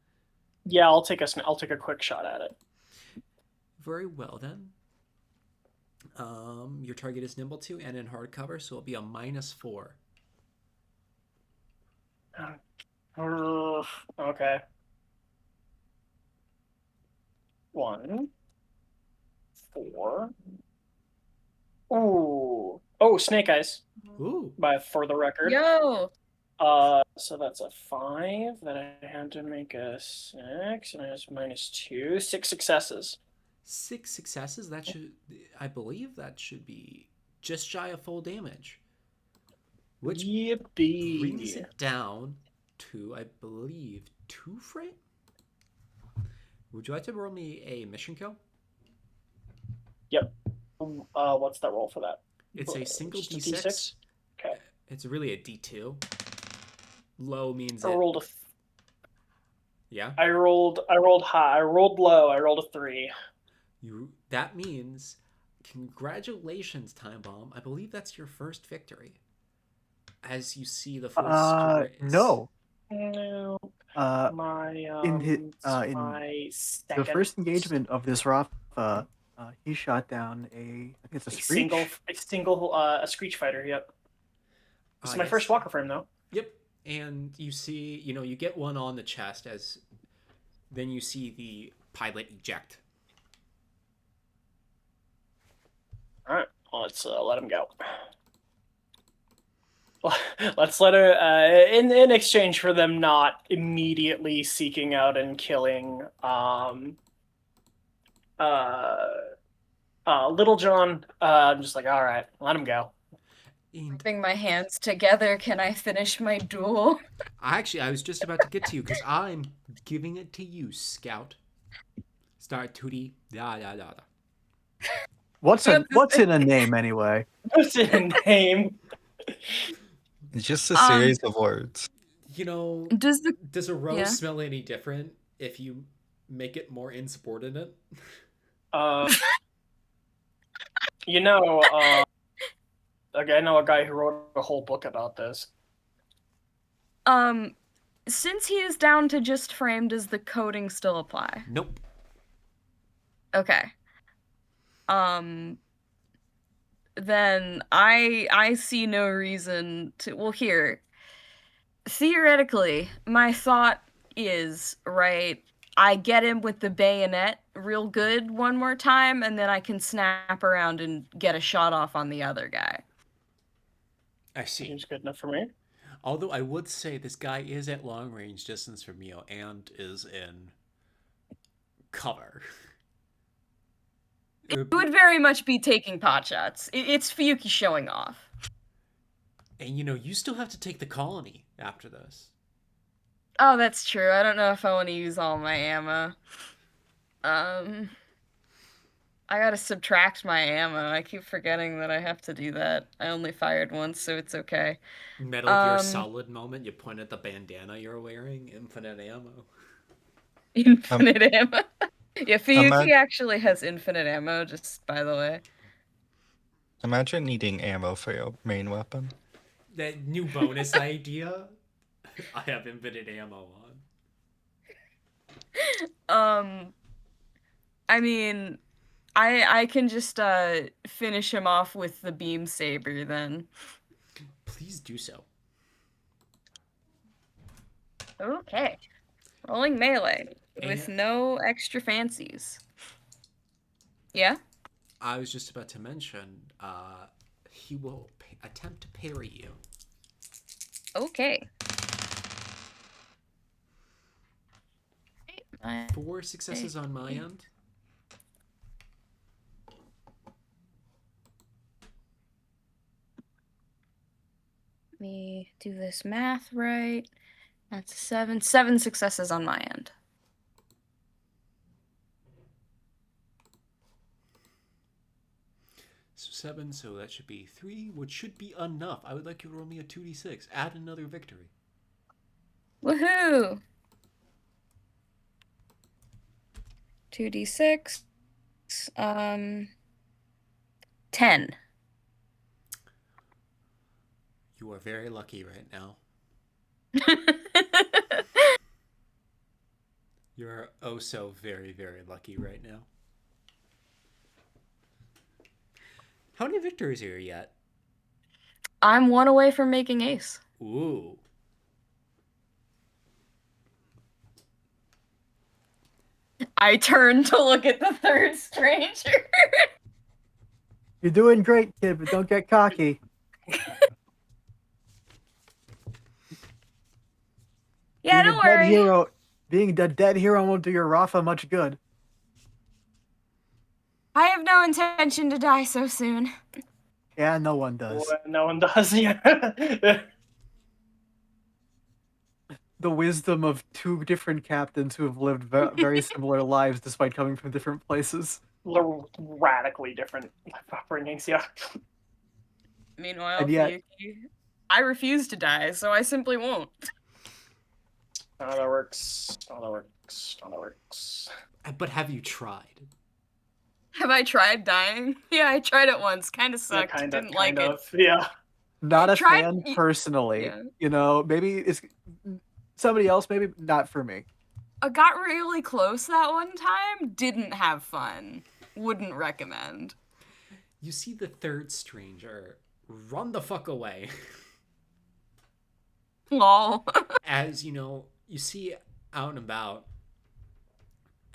Yeah, I'll take a quick shot at it. Very well then. Your target is nimble 2 and in hard cover, so it'll be a -4. Okay. 1, 4. Ooh. Oh, Snake Eyes, Ooh. for the record. Yo! So that's a 5. Then I had to make a 6, and I was -2. 6 successes. 6 successes? That should, I believe that should be just shy of full damage. Which Yippee. brings it down to, I believe, 2 frame? Would you like to roll me a mission kill? Yep. What's that roll for that? It's a single Just a D6. D6? Okay. It's really a D2. Low means I it. rolled a. Yeah? I rolled high. I rolled low. I rolled a 3. That means, congratulations, Timebomb. I believe that's your first victory. As you see the force no. No. My in my second the first engagement of this Rafa, he shot down a I think it's a Screech. a Screech fighter. Yep. This is my first Walker frame though. Yep. And you see, you get one on the chest as then you see the pilot eject. All right, well, let's let him go. Let's let her in exchange for them not immediately seeking out and killing Little John. I'm just like, all right, let him go. Putting my hands together, can I finish my duel? Actually, I was just about to get to you because I'm giving it to you, Scout. Start Tootie. Da da da da. What's in a name anyway? What's in a name? It's just a series of words. Does a rose smell any different if you make it more insubordinate? I know a guy who wrote a whole book about this. Since he is down to just frame, does the coding still apply? Nope. Okay. Then I see no reason to. Well, here. Theoretically, my thought is, right, I get him with the bayonet real good one more time, and then I can snap around and get a shot off on the other guy. I see. Seems good enough for me. Although I would say this guy is at long range distance from you and is in cover. It would very much be taking pot shots. It's Fuyuki showing off. And you still have to take the colony after this. Oh, that's true. I don't know if I want to use all my ammo. I gotta subtract my ammo. I keep forgetting that I have to do that. I only fired once, so it's okay. Metal Gear Solid moment, you point at the bandana you're wearing, infinite ammo. Infinite ammo. Yeah, Fuyuki actually has infinite ammo, just by the way. Imagine needing ammo for your main weapon. That new bonus idea, I have infinite ammo on. I mean, I can just finish him off with the beam saber then. Please do so. Okay. Rolling melee with no extra fancies. Yeah? I was just about to mention, he will attempt to parry you. Okay. 4 successes on my end. Let me do this math right. That's 7. 7 successes on my end. So 7, so that should be 3, which should be enough. I would like you to roll me a 2d6. Add another victory. Woohoo! 2d6. 10. You are very lucky right now. You're oh so very, very lucky right now. How many victories are you at? I'm 1 away from making ace. Ooh. I turn to look at the third stranger. You're doing great, kid, but don't get cocky. Yeah, Being a don't dead worry. hero, being a dead hero won't do your Rafa much good. I have no intention to die so soon. Yeah, no one does. No one does. Yeah. The wisdom of two different captains who have lived very similar lives despite coming from different places. Radically different upbringings. Yeah. Meanwhile, And yet- Fuyuki, I refuse to die, so I simply won't. Oh, that works. Oh, that works. Oh, that works. But have you tried? Have I tried dying? Yeah, I tried it once. Kind of Yeah, sucked. kind Didn't of. like it. Yeah. Not a Tried- fan personally. Yeah. You know, maybe it's somebody else, maybe not for me. I got really close that one time. Didn't have fun. Wouldn't recommend. You see the third stranger run the fuck away. Lol. As you see out and about,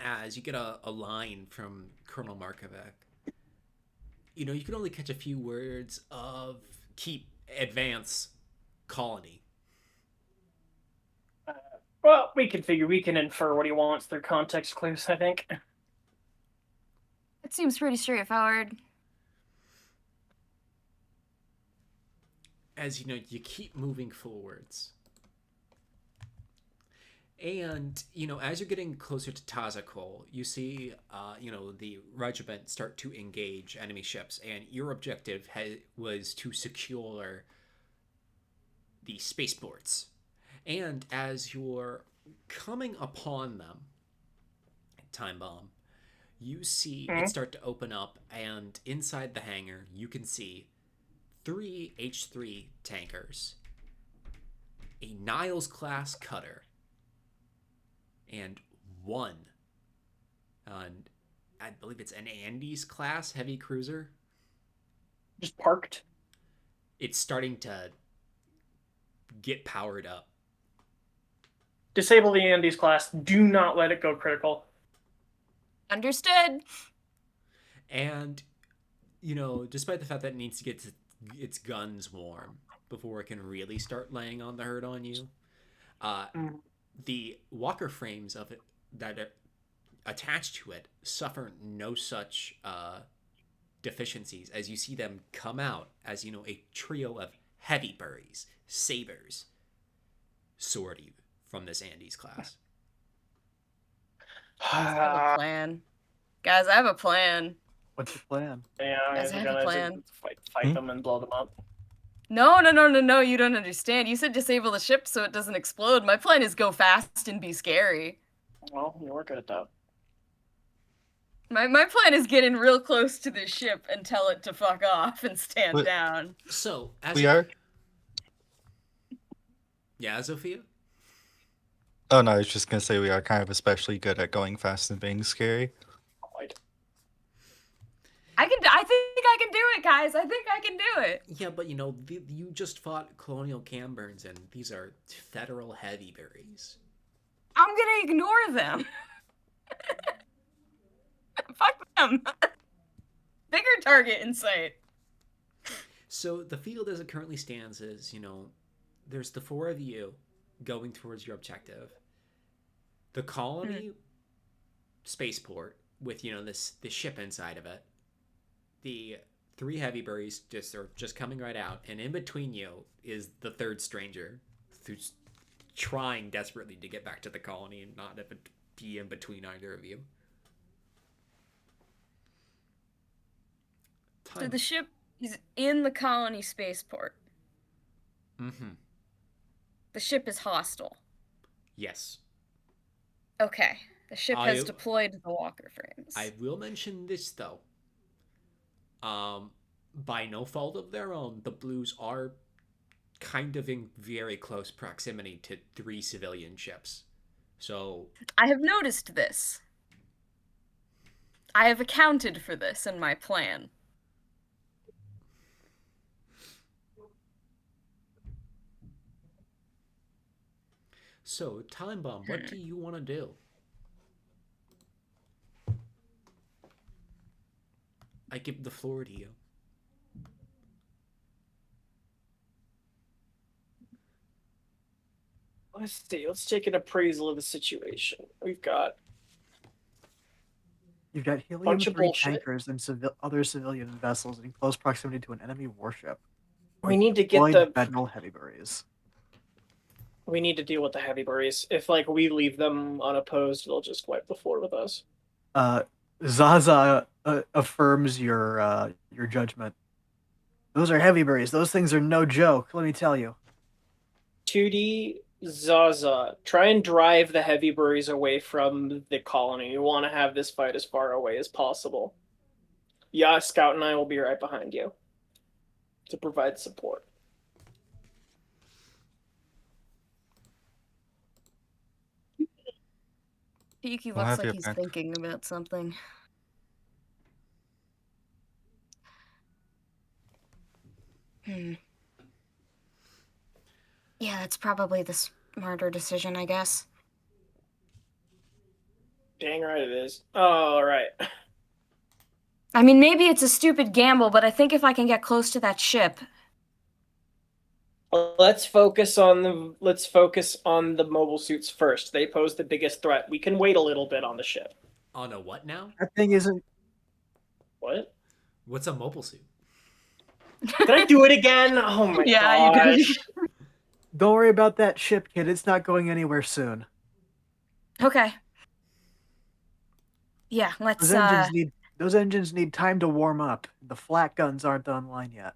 as you get a line from Colonel Markovic. You can only catch a few words of keep, advance, colony. Well, we can infer what he wants through context clues, I think. It seems pretty straightforward. As you keep moving forwards. And, as you're getting closer to Tazakol, you see, the regiment start to engage enemy ships, and your objective was to secure the spaceports. And as you're coming upon them, Timebomb, you see it start to open up, and inside the hangar, you can see 3 H3 tankers, a Niles-class cutter, and one, I believe it's an Andes-class heavy cruiser. Just parked. It's starting to get powered up. Disable the Andes class. Do not let it go critical. Understood. And, despite the fact that it needs to get its guns warm before it can really start laying on the hurt on you, the walker frames of it that are attached to it suffer no such deficiencies, as you see them come out as a trio of heavy burries, sabers, sword you from this Andes class. I have a plan. Guys, I have a plan. What's the plan? Yeah, Guys, I have a plan. Fight them and blow them up. No, you don't understand. You said disable the ship so it doesn't explode. My plan is go fast and be scary. Well, you were good at that. My plan is get in real close to the ship and tell it to fuck off and stand down. So, as We are? Yeah, Zoifiya? Oh no, I was just gonna say we are kind of especially good at going fast and being scary. I think I can do it, guys. I think I can do it. Yeah, but you just fought Colonial Camburns, and these are federal heavy berries. I'm gonna ignore them. Fuck them. Bigger target in sight. So the field as it currently stands is, there's the 4 of you going towards your objective. The colony spaceport with, this ship inside of it. The 3 heavy berries are just coming right out, and in between you is the third stranger who's trying desperately to get back to the colony and not be in between either of you. So the ship is in the colony spaceport. Mm-hmm. The ship is hostile. Yes. Okay. The ship has deployed the walker frames. I will mention this, though. By no fault of their own, the Blues are kind of in very close proximity to 3 civilian ships. So I have noticed this. I have accounted for this in my plan. So, Timebomb, what do you want to do? I give the floor to you. Let's see. Let's take an appraisal of the situation. You've got Bunch Bunch of helium-3 bullshit. tankers and other civilian vessels in close proximity to an enemy warship. We need to get Deployed the. federal heavy berries. We need to deal with the heavy berries. If like we leave them unopposed, they'll just wipe the floor with us. Zaza affirms your judgment. Those are heavy berries. Those things are no joke, let me tell you. 2D Zaza, try and drive the heavy berries away from the colony. You want to have this fight as far away as possible. Yeah, Scout and I will be right behind you to provide support. Fuyuki I'll looks have like your he's back. thinking about something. Yeah, that's probably the smarter decision, I guess. Dang right it is. All right. I mean, maybe it's a stupid gamble, but I think if I can get close to that ship... Let's focus on the mobile suits first. They pose the biggest threat. We can wait a little bit on the ship. On a what now? That thing isn't. What? What's a mobile suit? Did I do it again? Oh my Yeah, gosh. you did. Don't worry about that ship, kid. It's not going anywhere soon. Okay. Yeah, let's, Those engines need time to warm up. The flak guns aren't online yet.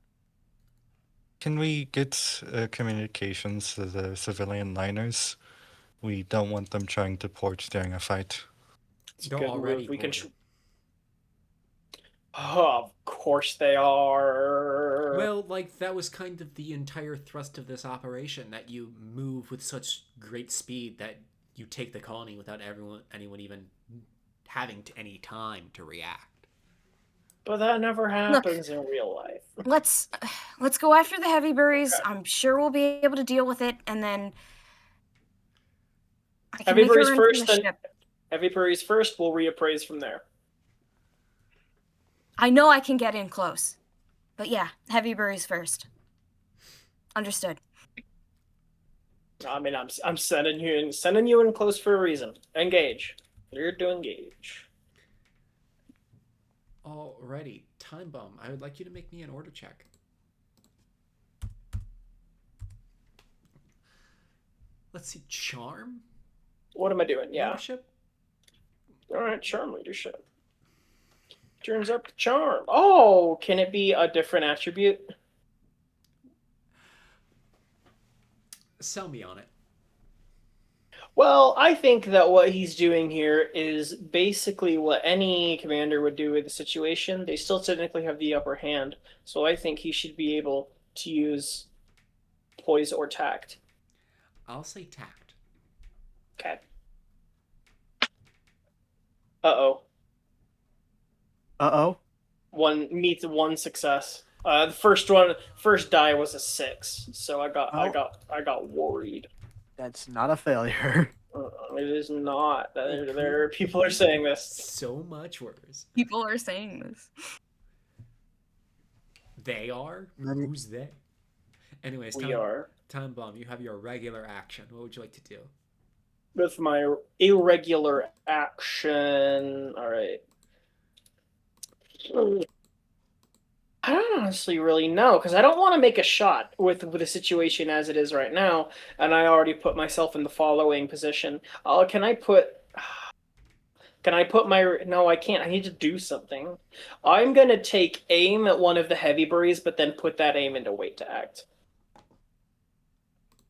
Can we get communications to the civilian liners? We don't want them trying to port during a fight. It's a They're good already move. We can. ported. Oh, of course they are. Well, like, that was kind of the entire thrust of this operation, that you move with such great speed that you take the colony without anyone even having any time to react. But that never happens in real life. let's go after the heavy berries. Okay. I'm sure we'll be able to deal with it, and then... I can Heavy make a berries run for first, the then ship. heavy berries first. We'll reappraise from there. I know I can get in close. But yeah, heavy berries first. Understood. I mean, I'm sending you in close for a reason. Engage. Clear to engage. Alrighty, Timebomb, I would like you to make me an order check. Let's see, charm? What am I doing? Yeah. Leadership? All right, charm leadership. Turns up to charm. Oh, can it be a different attribute? Sell me on it. Well, I think that what he's doing here is basically what any commander would do with the situation. They still technically have the upper hand, so I think he should be able to use poise or tact. I'll say tact. Okay. Uh-oh. Uh-oh. One success. The first die was a 6, so I got worried. That's not a failure. It is not. There people are saying this. So much worse. People are saying this. They are? Many- Who's they? Anyways, We are. Timebomb, you have your regular action. What would you like to do? With my irregular action. All right. I don't honestly really know, because I don't want to make a shot with the situation as it is right now, and I already put myself in the following position. Can I put my... No, I can't. I need to do something. I'm going to take aim at one of the heavy berries, but then put that aim into wait to act.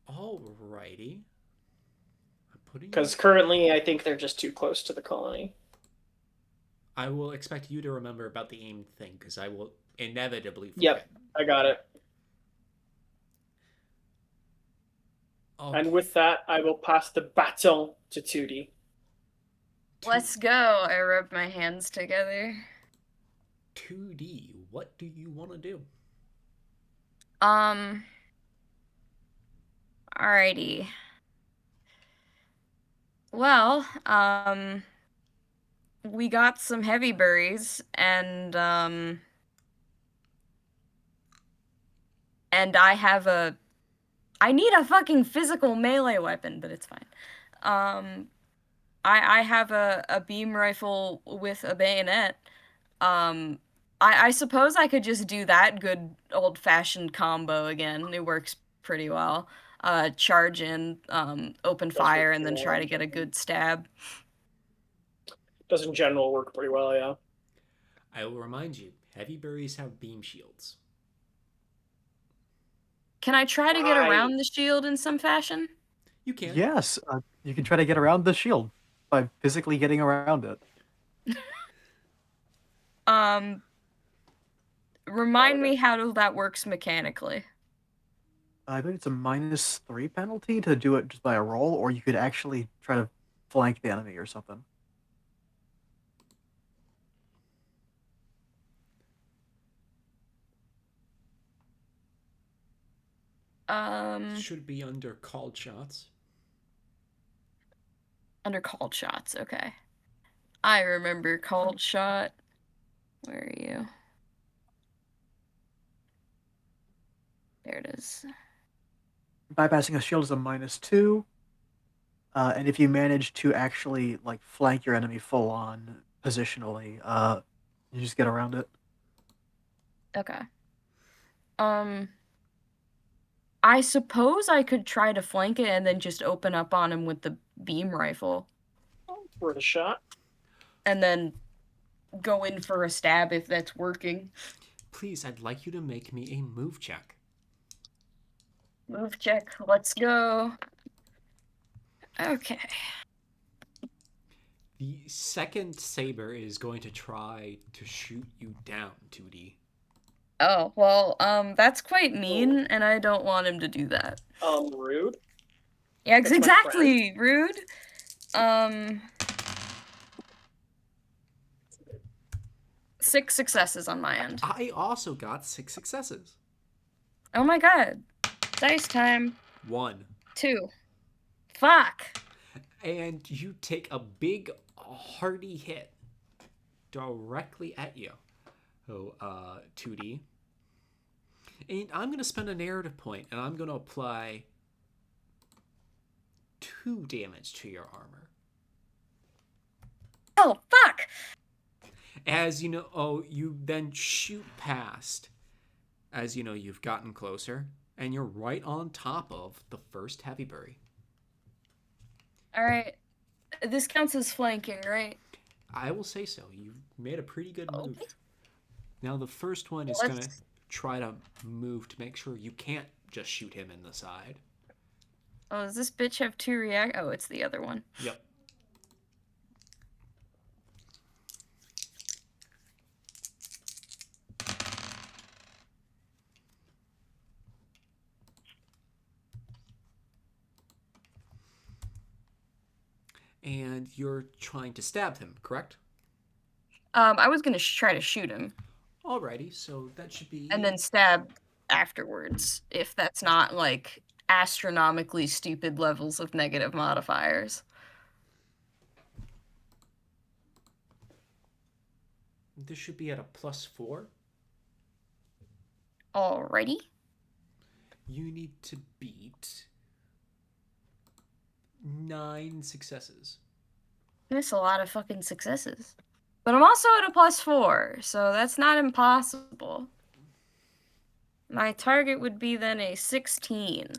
Alrighty. Because currently, I think they're just too close to the colony. I will expect you to remember about the aim thing, because I will inevitably forget. Yep, I got it. Okay. And with that, I will pass the baton to Tootie. Let's go. I rub my hands together. 2D, what do you want to do? Alrighty. Well, we got some heavy berries, and I need a fucking physical melee weapon, but it's fine. I have a beam rifle with a bayonet. I suppose I could just do that good old-fashioned combo again. It works pretty well. Charge in, open Does fire, work and then pretty try well. to get a good stab. Does in general work pretty well, yeah. I will remind you, heavy berries have beam shields. Can I try to get Right. around the shield in some fashion? You can. Yes, you can try to get around the shield by physically getting around it. Remind me how that works mechanically. I think it's a -3 penalty to do it just by a roll, or you could actually try to flank the enemy or something. Should be under called shots. Under called shots, okay. I remember called shot. Where are you? There it is. Bypassing a shield is a -2. And if you manage to actually like flank your enemy full on positionally, you just get around it. Okay. I suppose I could try to flank it and then just open up on him with the beam rifle. Worth a shot. And then go in for a stab if that's working. Please, I'd like you to make me a move check. Move check. Let's go. Okay. The second saber is going to try to shoot you down, 2D. Oh, well, that's quite mean, and I don't want him to do that. Rude. Yeah, That's my exactly, rude. 6 successes on my end. I also got 6 successes. Oh my god. Dice time. 1. 2. Fuck. And you take a big, hearty hit directly at you. Oh, 2D. And I'm going to spend a narrative point, and I'm going to apply 2 damage to your armor. Oh, fuck. As you know, you then shoot past. As you know, you've gotten closer, and you're right on top of the first heavy berry. Alright. This counts as flanking, right? I will say so. You've made a pretty good move. Okay. Now the first one is going to try to move to make sure you can't just shoot him in the side. Oh, does this bitch have 2 react? Oh, it's the other one. Yep. And you're trying to stab him, correct? I was gonna try to shoot him. Alrighty, so that should be... And then stab afterwards, if that's not, like, astronomically stupid levels of negative modifiers. This should be at a +4. Alrighty. You need to beat 9 successes. That's a lot of fucking successes. But I'm also at a +4, so that's not impossible. My target would be then a 16.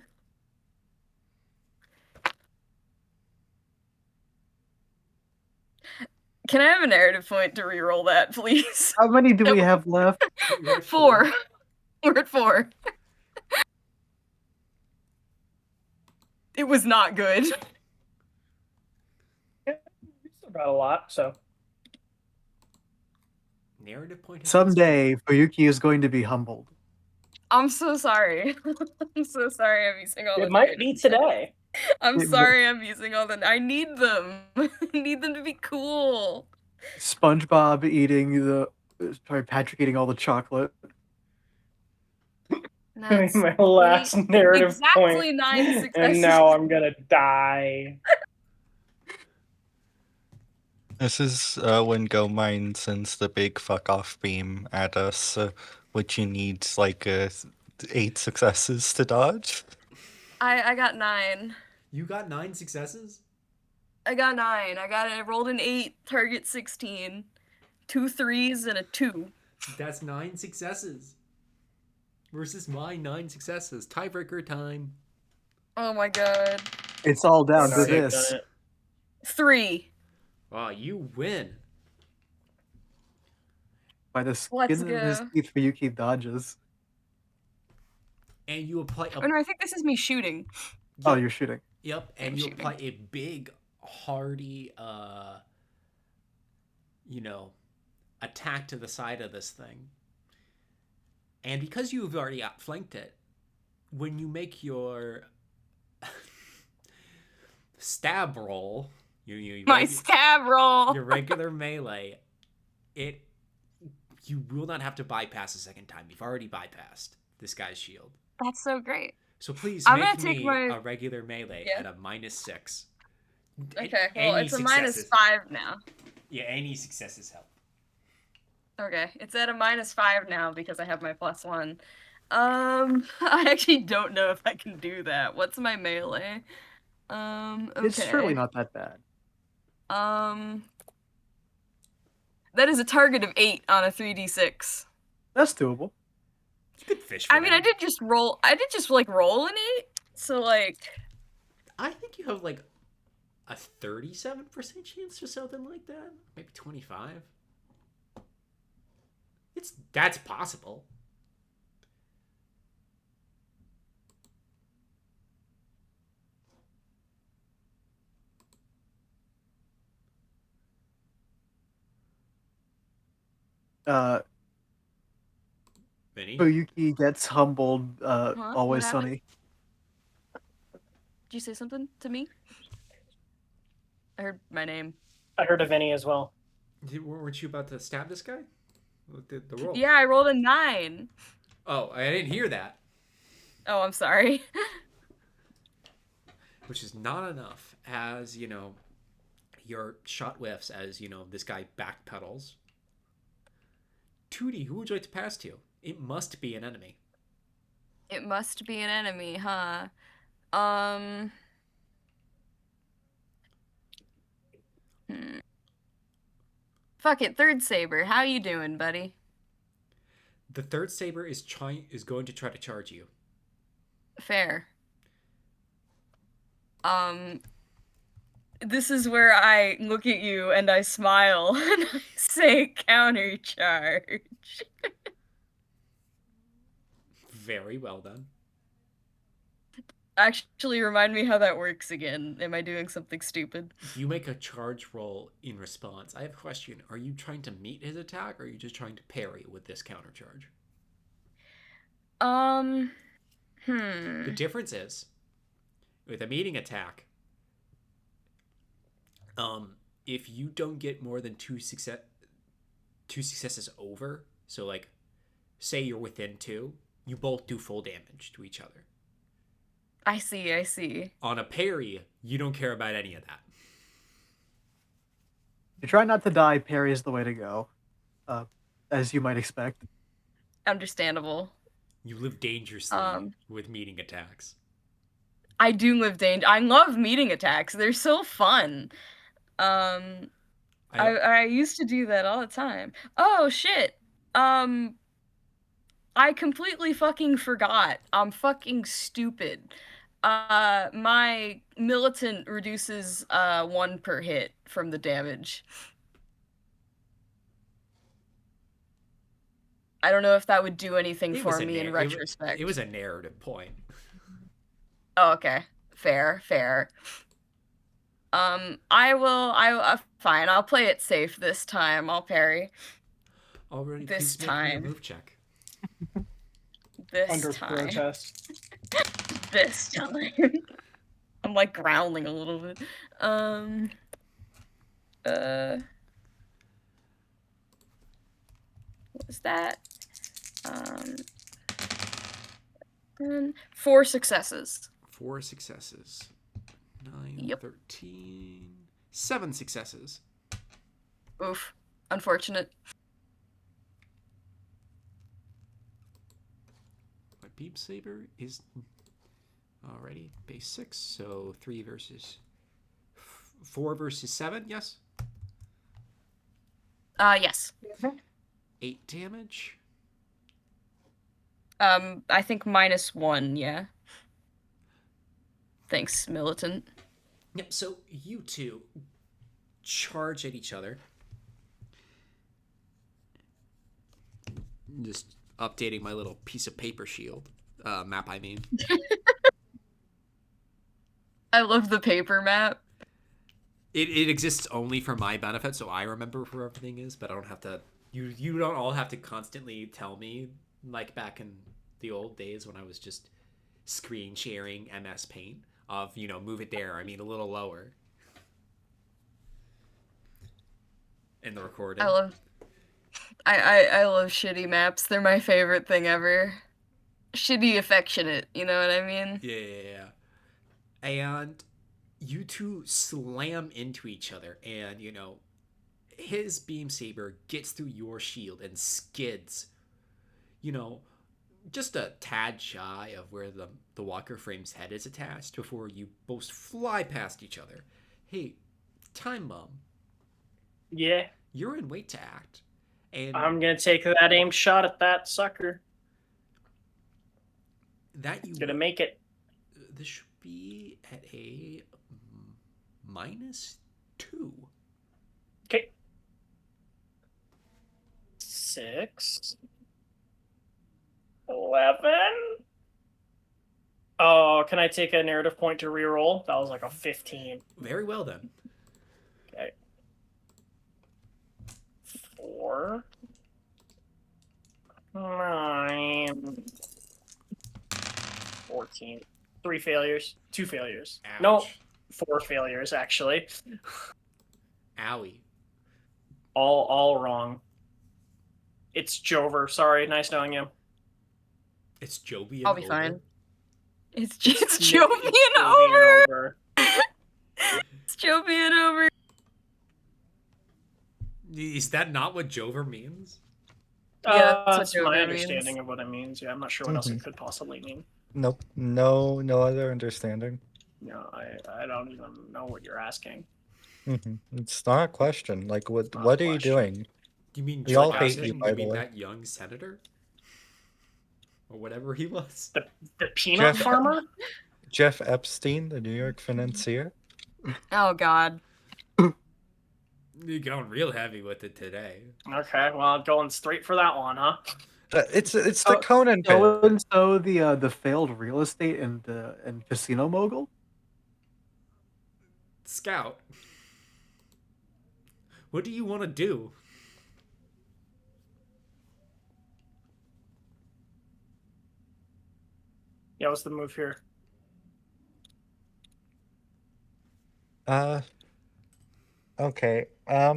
Can I have a narrative point to reroll that, please? How many do we have left? 4. We're at 4. It was not good. Yeah, we still got a lot, so. Narrative point. Someday, Fuyuki is going to be humbled. I'm so sorry. I'm so sorry I'm using all the It might be today. I'm sorry I'm using all the... I need them. I need them to be cool. SpongeBob eating the... Sorry, Patrick eating all the chocolate. That's My last narrative exactly point. 9 successes. And now I'm gonna die. This is when Go Mine sends the big fuck off beam at us, which you need like 8 successes to dodge. I got 9. You got 9 successes? I got 9. I rolled an 8, target 16. 2 3s and a 2. That's 9 successes. Versus my 9 successes. Tiebreaker time. Oh my god. It's all down to Alright, this. got it. 3. Oh, you win. By the Let's skin of his go. teeth, Fuyuki dodges. And you apply Oh no, I think this is me shooting. Oh, you're shooting. Yep, and I'm you shooting. apply a big, hearty, attack to the side of this thing. And because you've already outflanked it, when you make your stab roll, My stab roll. your regular melee, you will not have to bypass a second time. You've already bypassed this guy's shield. That's so great. So please I'm make gonna take me my- a regular melee Yeah. at a -6. Okay, well, Any it's a successes- -5 now. Yeah, any successes help. Okay, it's at a -5 now because I have my +1. I actually don't know if I can do that. What's my melee? Okay. It's surely not that bad. That is a target of 8 on a 3d6. That's doable. You could fish for I mean, I that. did just roll an 8. So like, I think you have like a 37% chance or something like that. Maybe 25. That's possible. Vinny? Fuyuki gets humbled. What Always happened? sunny. did you say something to me? I heard my name. I heard of any as well. Weren't you about to stab this guy? With the roll? Yeah, I rolled a 9. Oh, I didn't hear that. Oh, I'm sorry. Which is not enough, as your shot whiffs as this guy backpedals. Tootie, who would you like to pass to? It must be an enemy. It must be an enemy, huh? Fuck it, Third Saber. How you doing, buddy? The third saber is going to try to charge you. Fair. This is where I look at you and I smile and I say counter charge. Very well done. Actually, remind me how that works again. Am I doing something stupid? You make a charge roll in response. I have a question. Are you trying to meet his attack, or are you just trying to parry with this counter charge? The difference is, with a meeting attack, if you don't get more than two successes over, so like, say you're within 2, you both do full damage to each other. I see. On a parry, you don't care about any of that. You try not to die. Parry is the way to go, as you might expect. Understandable. You live dangerously with meeting attacks. I do live danger. I love meeting attacks. They're so fun. I used to do that all the time. Oh shit. I completely fucking forgot. I'm fucking stupid. My militant reduces 1 per hit from the damage. I don't know if that would do anything It was for a me in nar- retrospect. It was a narrative point. Oh, okay. Fair. Fine, I'll play it safe this time. I'll parry. Already, This please make me time. a move check. This Under time. protest. This time. I'm like growling a little bit. What was that? 4 successes. 4 successes. 9, Yep. 13. 7 successes. Oof. Unfortunate. My beam saber is already base 6, so 3 versus 4 versus 7. Yes. Yes. 8 damage. I think -1, yeah. Thanks, Militant. Yep. So you two charge at each other. Just updating my little piece of paper shield map. I mean, I love the paper map. it exists only for my benefit, so I remember where everything is. But I don't have to. You don't all have to constantly tell me, like back in the old days when I was just screen sharing MS Paint of move it there. I mean a little lower in the recording. I love shitty maps. They're my favorite thing ever. Shitty affectionate, you know what I mean? Yeah. And you two slam into each other, and his beam saber gets through your shield and skids, just a tad shy of where the walker frame's head is attached before you both fly past each other. Hey, Timebomb. Yeah. You're in wait to act. And I'm gonna take that aim shot at that sucker. that you Gonna make it. This should be at a -2. Okay. 6. 11. Oh, can I take a narrative point to reroll? That was like a 15. Very well then. Okay. 4. 9. 14. 3 failures. 2 failures. Ouch. No, 4 failures actually. Owie. All wrong. It's Jover. Sorry, nice knowing you. It's Joby. I'll be fine. It's Joe being Jovian over. It's Joe being over. Is that not what Jover means? Yeah, that's what that's my Jover understanding means. of what it means. Yeah, I'm not sure what else it could possibly mean. Nope. No other understanding. No, I don't even know what you're asking. It's not a question. Like, what Not a are you question. doing? You mean We all Joe hate you, Aston? by You the mean way. that young senator? Or whatever he was? The peanut Jeff- farmer? Jeff Epstein, the New York financier. Oh God. You're going real heavy with it today. Okay, well, going straight for that one, huh? It's the Conan bit. So and so the failed real estate and casino mogul. Scout. What do you want to do? Yeah, what's the move here? Okay. Let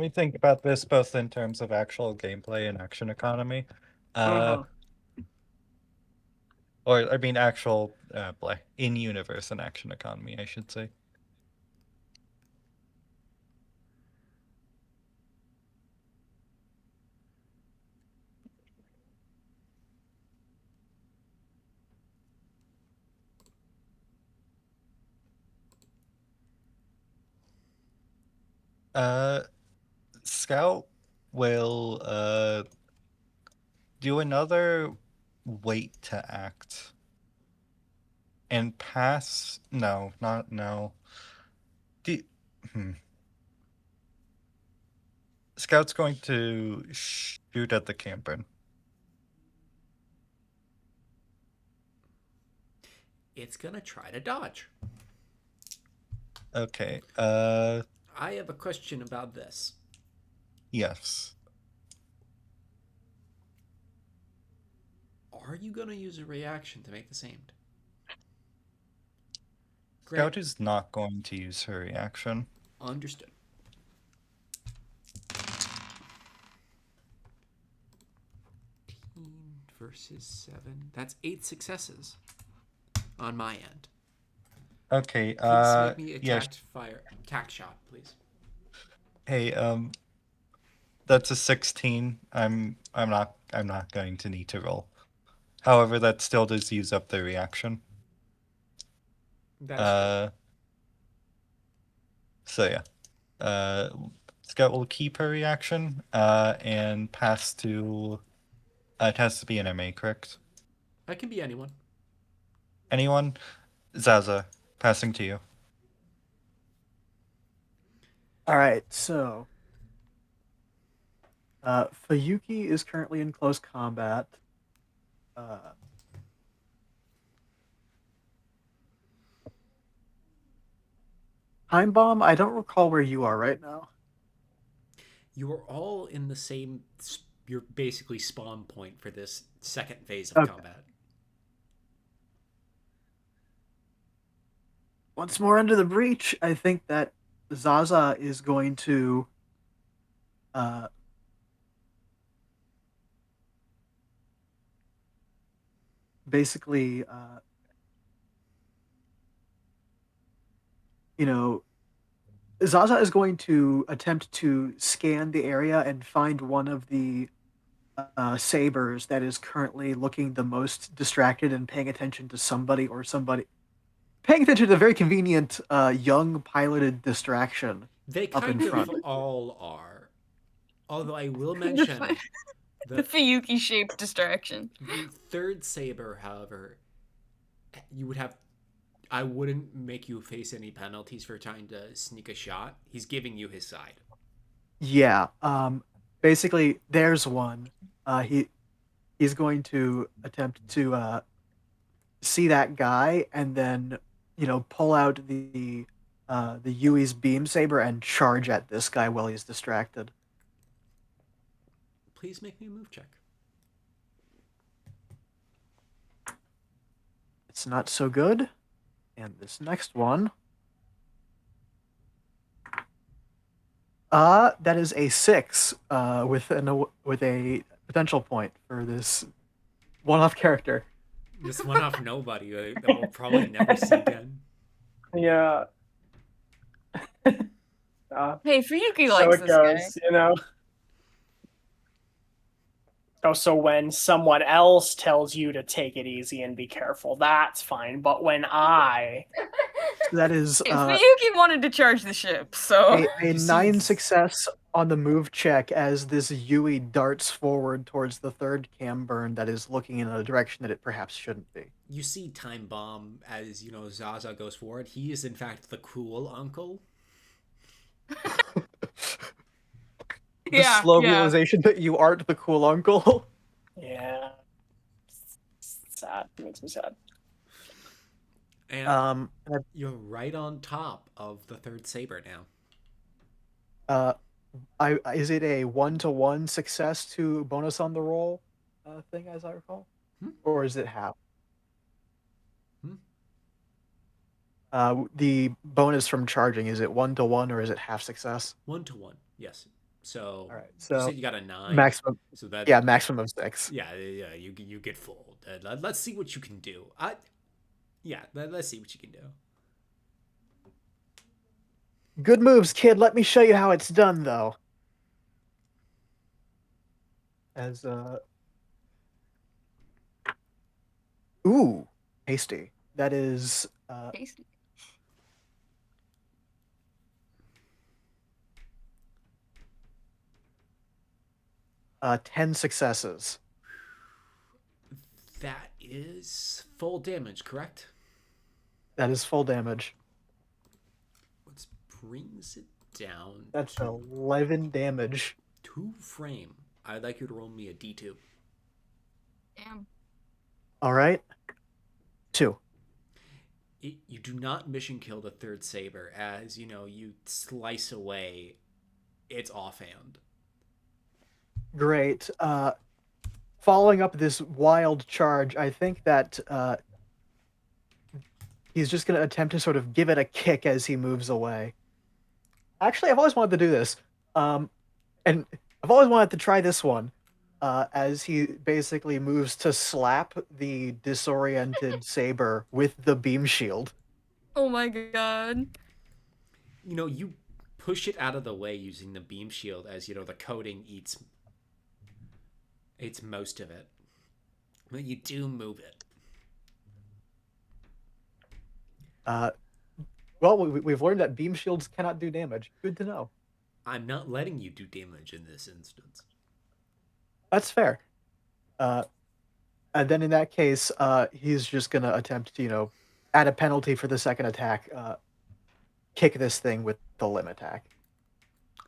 me think about this both in terms of actual gameplay and action economy. Or I mean actual play in universe and action economy, I should say. Scout will do another wait to act and pass. No, not no. Scout's going to shoot at the camper. It's gonna try to dodge. Okay. I have a question about this. Yes. Are you gonna use a reaction to make this aimed? Scout is not going to use her reaction. Understood. Versus 7. That's 8 successes on my end. Okay. Please make me a Yeah. tact shot, please. Hey. That's a 16. I'm not going to need to roll. However, that still does use up the reaction. That is true. So yeah. Scout will keep her reaction. And pass to. It has to be an MA, correct? I can be anyone. Anyone? Zaza, passing to you. All right, so Fuyuki is currently in close combat. Timebomb, I don't recall where you are right now. You are all in the same. You're basically spawn point for this second phase of Okay. combat. Once more into the breach, I think that Zaza is going to basically, Zaza is going to attempt to scan the area and find one of the sabers that is currently looking the most distracted and paying attention to somebody. Paying attention to the very convenient young piloted distraction They up in kind front. of all are. Although I will mention The Fuyuki shaped distraction. the third saber, however, you would have. I wouldn't make you face any penalties for trying to sneak a shot. He's giving you his side. Yeah. Basically, there's one. He's going to attempt to see that guy and then pull out the Yui's beam saber and charge at this guy while he's distracted. Please make me a move check. It's not so good. And this next one, that is a 6 with a potential point for this one-off character. This one off nobody that we'll probably never see again. Yeah. Hey, Fuyuki So likes it this guy. goes, Oh, so when someone else tells you to take it easy and be careful, that's fine. But when That is Fuyuki wanted to charge the ship, so a You see 9 it's- success on the move check as this Yui darts forward towards the third cam burn that is looking in a direction that it perhaps shouldn't be. You see Timebomb as, Zaza goes forward. He is, in fact, the cool uncle. The slow realization that you aren't the cool uncle. yeah, sad. It makes me sad. And you're right on top of the third saber now. Is it a 1-to-1 success to bonus on the roll thing, as I recall? Or is it half? The bonus from charging, is it 1-to-1 or is it half success? 1-to-1, yes. So, All right, you so said you got a 9. maximum. So that, Yeah, maximum of 6. Yeah, you get full. Let's see what you can do. Let's see what you can do. Good moves, kid. Let me show you how it's done, though. As ooh, hasty. That is tasty. 10 successes. That is full damage, correct? That is full damage. What brings it down? That's 11 damage. 2 frame. I'd like you to roll me a d2. Damn. All right. 2. You do not mission kill the third saber, as you slice away its offhand. Great. Following up this wild charge, I think that he's just going to attempt to sort of give it a kick as he moves away. Actually, I've always wanted to do this. And I've always wanted to try this one. As he basically moves to slap the disoriented saber with the beam shield. Oh my god. You push it out of the way using the beam shield as, the coating eats most of it. But you do move it. Well, we've learned that beam shields cannot do damage. Good to know. I'm not letting you do damage in this instance. That's fair. And then in that case, he's just gonna attempt to, add a penalty for the second attack. Kick this thing with the limb attack.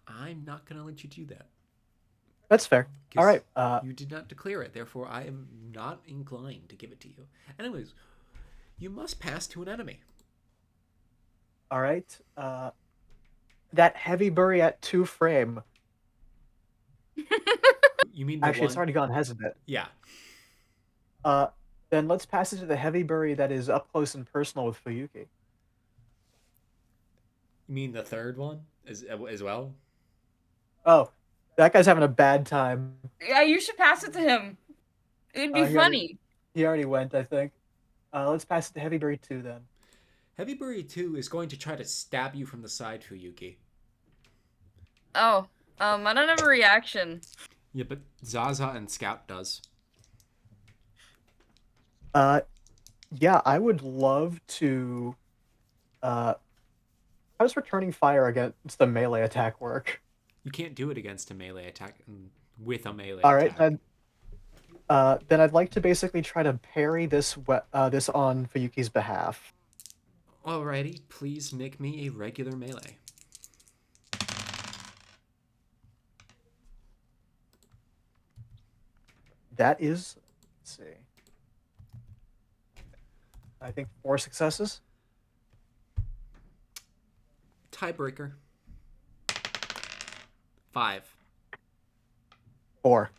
I'm not going to let you do that. That's fair. 'Cause All right. you did not declare it, therefore I am not inclined to give it to you. Anyways, you must pass to an enemy. All right. That heavy bury at 2 frame. You mean the Actually, it's one? already gone, hasn't it? Yeah. Then let's pass it to the heavy bury that is up close and personal with Fuyuki. You mean the third one as well? Oh, that guy's having a bad time. Yeah, you should pass it to him. It'd be funny. He already went, I think. Let's pass it to heavy bury 2 then. Heavy Bury 2 is going to try to stab you from the side, Fuyuki. Oh, I don't have a reaction. Yeah, but Zaza and Scout does. Yeah, I would love to. How does returning fire against the melee attack work? You can't do it against a melee attack with a melee All right, attack. then I'd like to basically try to parry this this on Fuyuki's behalf. Alrighty, please make me a regular melee. That is, let's see. I think 4 successes. Tiebreaker. 5. 4.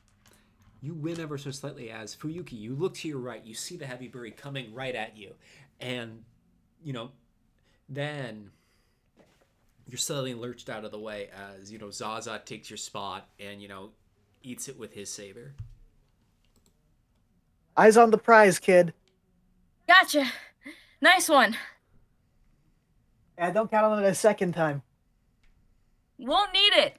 You win ever so slightly as Fuyuki. You look to your right. You see the heavy bury coming right at you. And, then you're suddenly lurched out of the way as, Zaza takes your spot and, eats it with his saber. Eyes on the prize, kid. Gotcha. Nice one. And don't count on it a second time. Won't need it.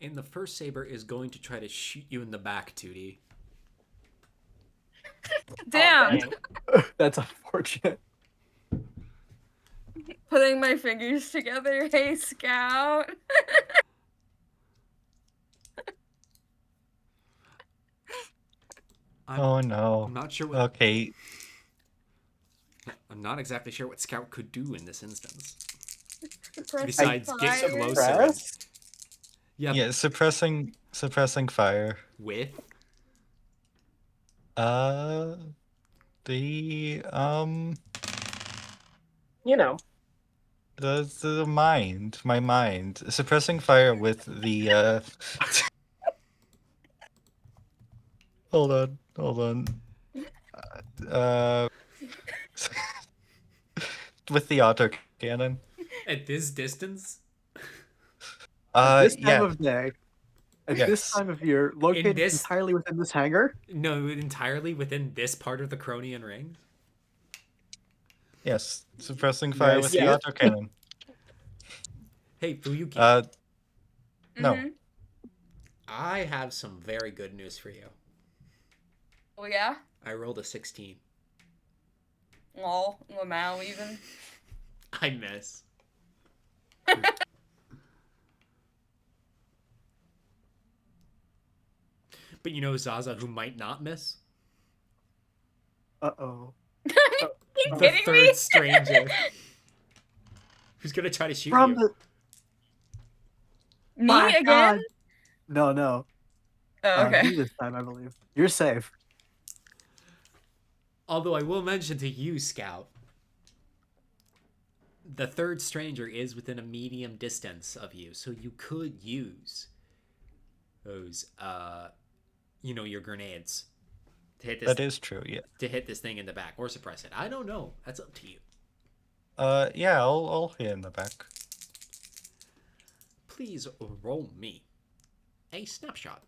And the first saber is going to try to shoot you in the back, Tootie. Damn. That's unfortunate. Putting my fingers together. Hey, Scout. Oh no. I'm not sure what. Okay. I'm not exactly sure what Scout could do in this instance. Press Besides get fire. closer. Press? Yeah, suppressing fire. With? You know. The mind, my mind. Suppressing fire with the Hold on. With the autocannon. At this distance? This time Yeah. of day. At Yes. this time of year, located this- entirely within this hangar. No, entirely within this part of the Cronian ring? Yes. Suppressing fire Nice. with Yeah. the autocannon. Hey, Fuyuki. No. Mhm. I have some very good news for you. Oh, yeah? I rolled a 16. Lol. Lamau, even. I miss. But you know Zaza who might not miss? Uh-oh. You The kidding third me? stranger. Who's gonna try to shoot From you? the... Me My again? God. No. Oh, okay. Me this time, I believe. You're safe. Although I will mention to you, Scout, the third stranger is within a medium distance of you, so you could use those, your grenades to hit this. That is true, yeah. To hit this thing in the back or suppress it. I don't know. That's up to you. Yeah, I'll hit in the back. Please roll me a snapshot.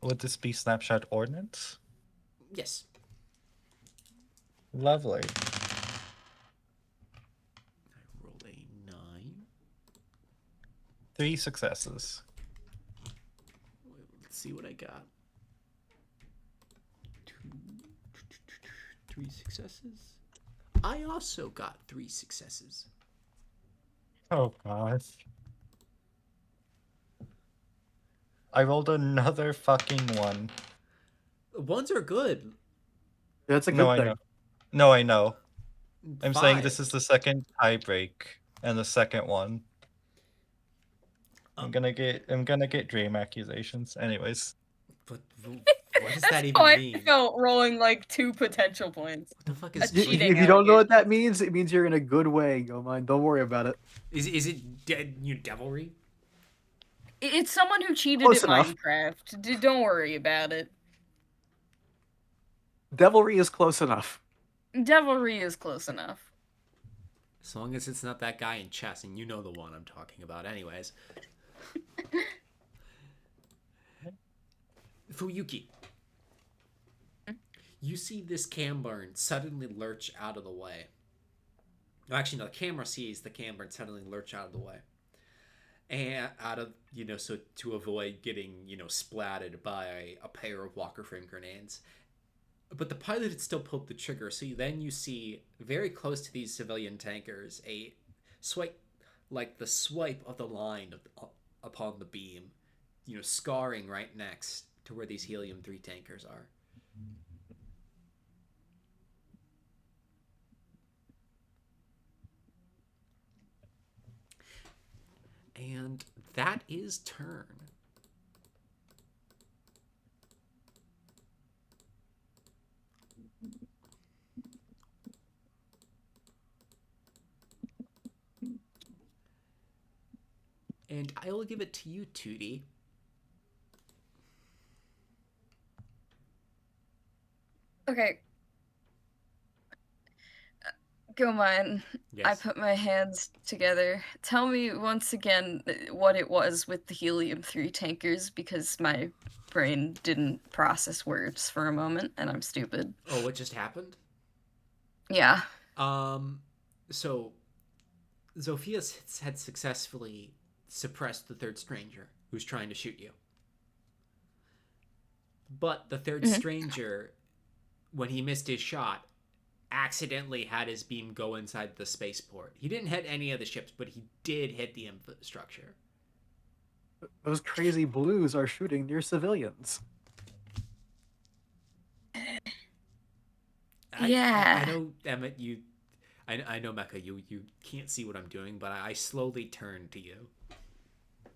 Would this be snapshot ordnance? Yes. Lovely. I rolled a 9. 3 successes. Let's see what I got. 3 successes. I also got 3 successes. Oh gosh. I rolled another fucking 1. Ones are good. That's a good No, I thing. know. No, I know. I'm saying 5. this is the second tie break and the second one. I'm gonna get dream accusations. Anyways. But what does that That's even how I mean? felt rolling like 2 potential points. What the fuck A is cheating If you don't know what allegation. that means, it means you're in a good way. Go mind. Don't worry about it. Is it devilry? It's someone who cheated Close at enough. Minecraft. Don't worry about it. Devilry is close enough. Devilry is close enough. As long as it's not that guy in chess, and you know the one I'm talking about. Anyways. Fuyuki. You see this Camburn suddenly lurch out of the way. Actually, no, the camera sees the Camburn suddenly lurch out of the way. And out of, so to avoid getting, splatted by a pair of Walker frame grenades. But the pilot had still pulled the trigger, so then you see very close to these civilian tankers a swipe, like the swipe of the line upon the beam, scarring right next to where these helium-3 tankers are. And that is turn. And I will give it to you, Tootie. Okay. Go mine. Yes. I put my hands together. Tell me once again what it was with the helium-3 tankers, because my brain didn't process words for a moment, and I'm stupid. Oh, what just happened? Yeah. So Zoifiya had successfully suppressed the third stranger who's trying to shoot you. But the third stranger, when he missed his shot, accidentally had his beam go inside the spaceport. He didn't hit any of the ships, but he did hit the infrastructure. Those crazy blues are shooting near civilians. Yeah. I know, Emmett, I know, Mecca, you can't see what I'm doing, but I slowly turned to you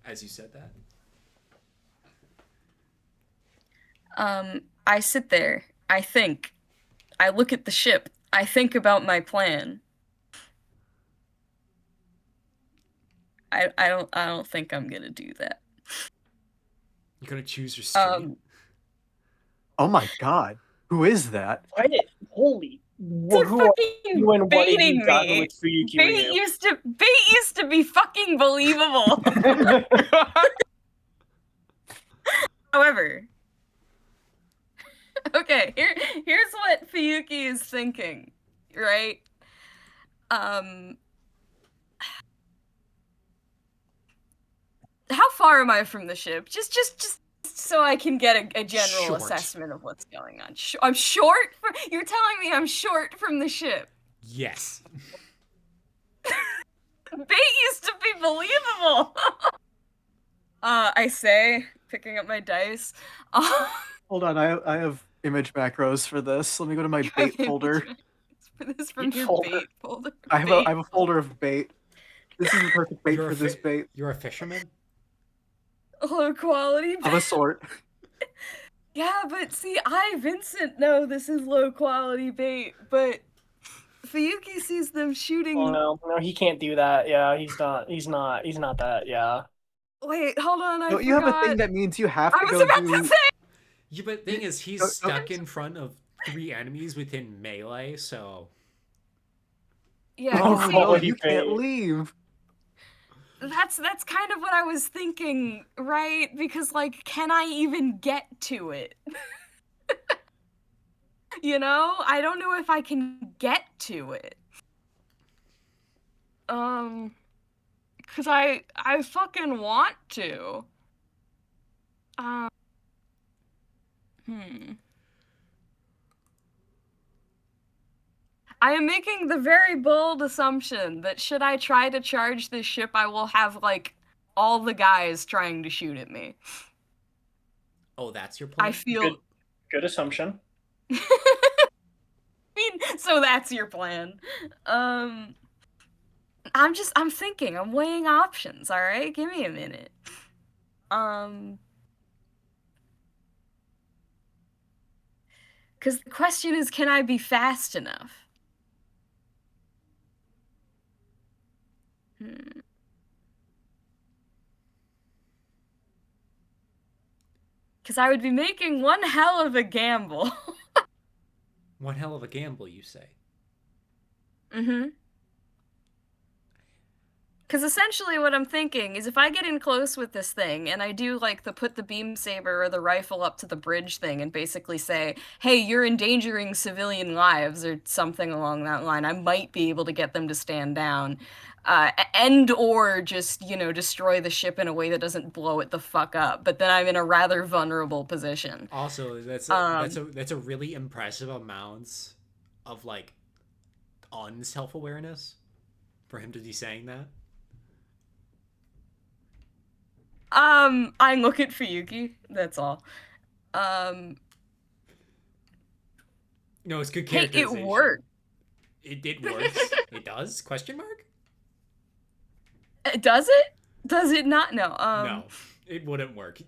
as you said that. I sit there. I think. I look at the ship. I think about my plan. I don't think I'm gonna do that. You're gonna choose your stream? Oh my god. Who is that? What? Holy. They're Who are fucking you and what have baiting you done me. with Fuyuki Bait Ryu? used to be fucking believable. However, okay, here's what Fuyuki is thinking, right? How far am I from the ship? Just so I can get a general Short. assessment of what's going on. I'm short? You're telling me I'm short from the ship? Yes. Bait used to be believable. I say, picking up my dice. Hold on, I have image macros for this. Let me go to my bait folder. For this from Bait your folder. bait folder. I have a folder of bait. This is the perfect bait You're for this bait You're a fisherman? Low quality of a sort. Yeah, but see, Vincent, know this is low quality bait, but Fuyuki sees them shooting. Oh no, he can't do that. Yeah, he's not that. Yeah. Wait, hold on, I Don't forgot. you have a thing that means you have to I was go about do... to say. Yeah, but the thing is, he's stuck in front of 3 enemies within melee, so... Yeah, Oh see, no, quality you can't bait. leave. that's kind of what I was thinking, right? Because like, can I even get to it? You know? I don't know if I can get to it. Cause I fucking want to. I am making the very bold assumption that should I try to charge this ship, I will have, like, all the guys trying to shoot at me. Oh, that's your plan? I feel... Good assumption. I mean, so that's your plan. I'm thinking, I'm weighing options, alright? Give me a minute. Because the question is, can I be fast enough? Because I would be making one hell of a gamble. One hell of a gamble, you say? Because essentially what I'm thinking is if I get in close with this thing and I do like the put the beam saber or the rifle up to the bridge thing and basically say, hey, you're endangering civilian lives or something along that line, I might be able to get them to stand down. And or just, you know, destroy the ship in a way that doesn't blow it the fuck up. But then I'm in a rather vulnerable position. Also, that's a really impressive amount of, like, unself-awareness for him to be saying that. I look at Fuyuki, that's all. No, it's good Hey, characterization. it worked. It works. It does? Question mark? Does it? Does it not? No. No, it wouldn't work.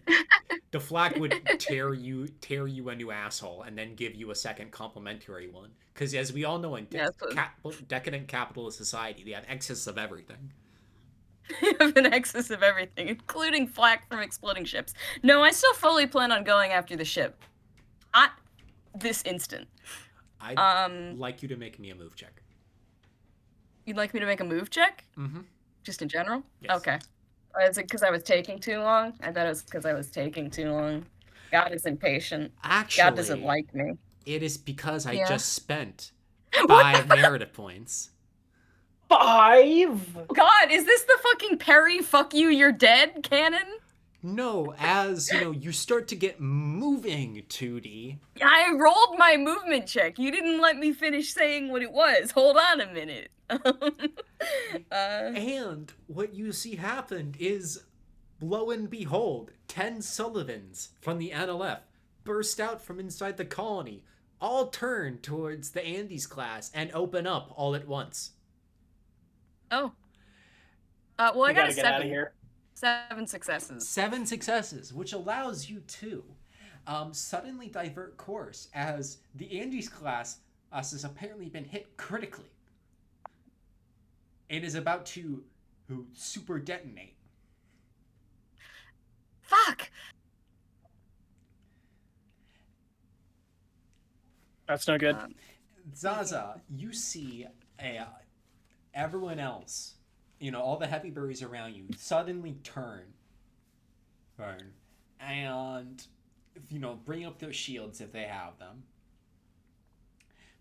The flak would tear you a new asshole and then give you a second complimentary one. Because as we all know, in decadent capitalist society, they have excess of everything. You have an excess of everything, including flak from exploding ships. No, I still fully plan on going after the ship. Not this instant. I'd like you to make me a move check. You'd like me to make a move check? Mm-hmm. Just in general? Yes. Okay. Is it because I was taking too long? I thought it was because I was taking too long. God is impatient. Actually, God doesn't like me. It is because I Yeah. just spent 5 narrative points. 5? God, is this the fucking Perry fuck you, you're dead canon? No, as, you know, you start to get moving, 2D. I rolled my movement check. You didn't let me finish saying what it was. Hold on a minute. And what you see happen is, lo and behold, 10 Sullivans from the NLF burst out from inside the colony, all turn towards the Andes class and open up all at once. Oh. Well, I got a Get out of 7. here. 7 successes. 7 successes, which allows you to suddenly divert course, as the Andes class has apparently been hit critically and is about to super detonate. Fuck! That's no good. Zaza, you see everyone else, you know, all the heavy berries around you suddenly turn, and, you know, bring up their shields if they have them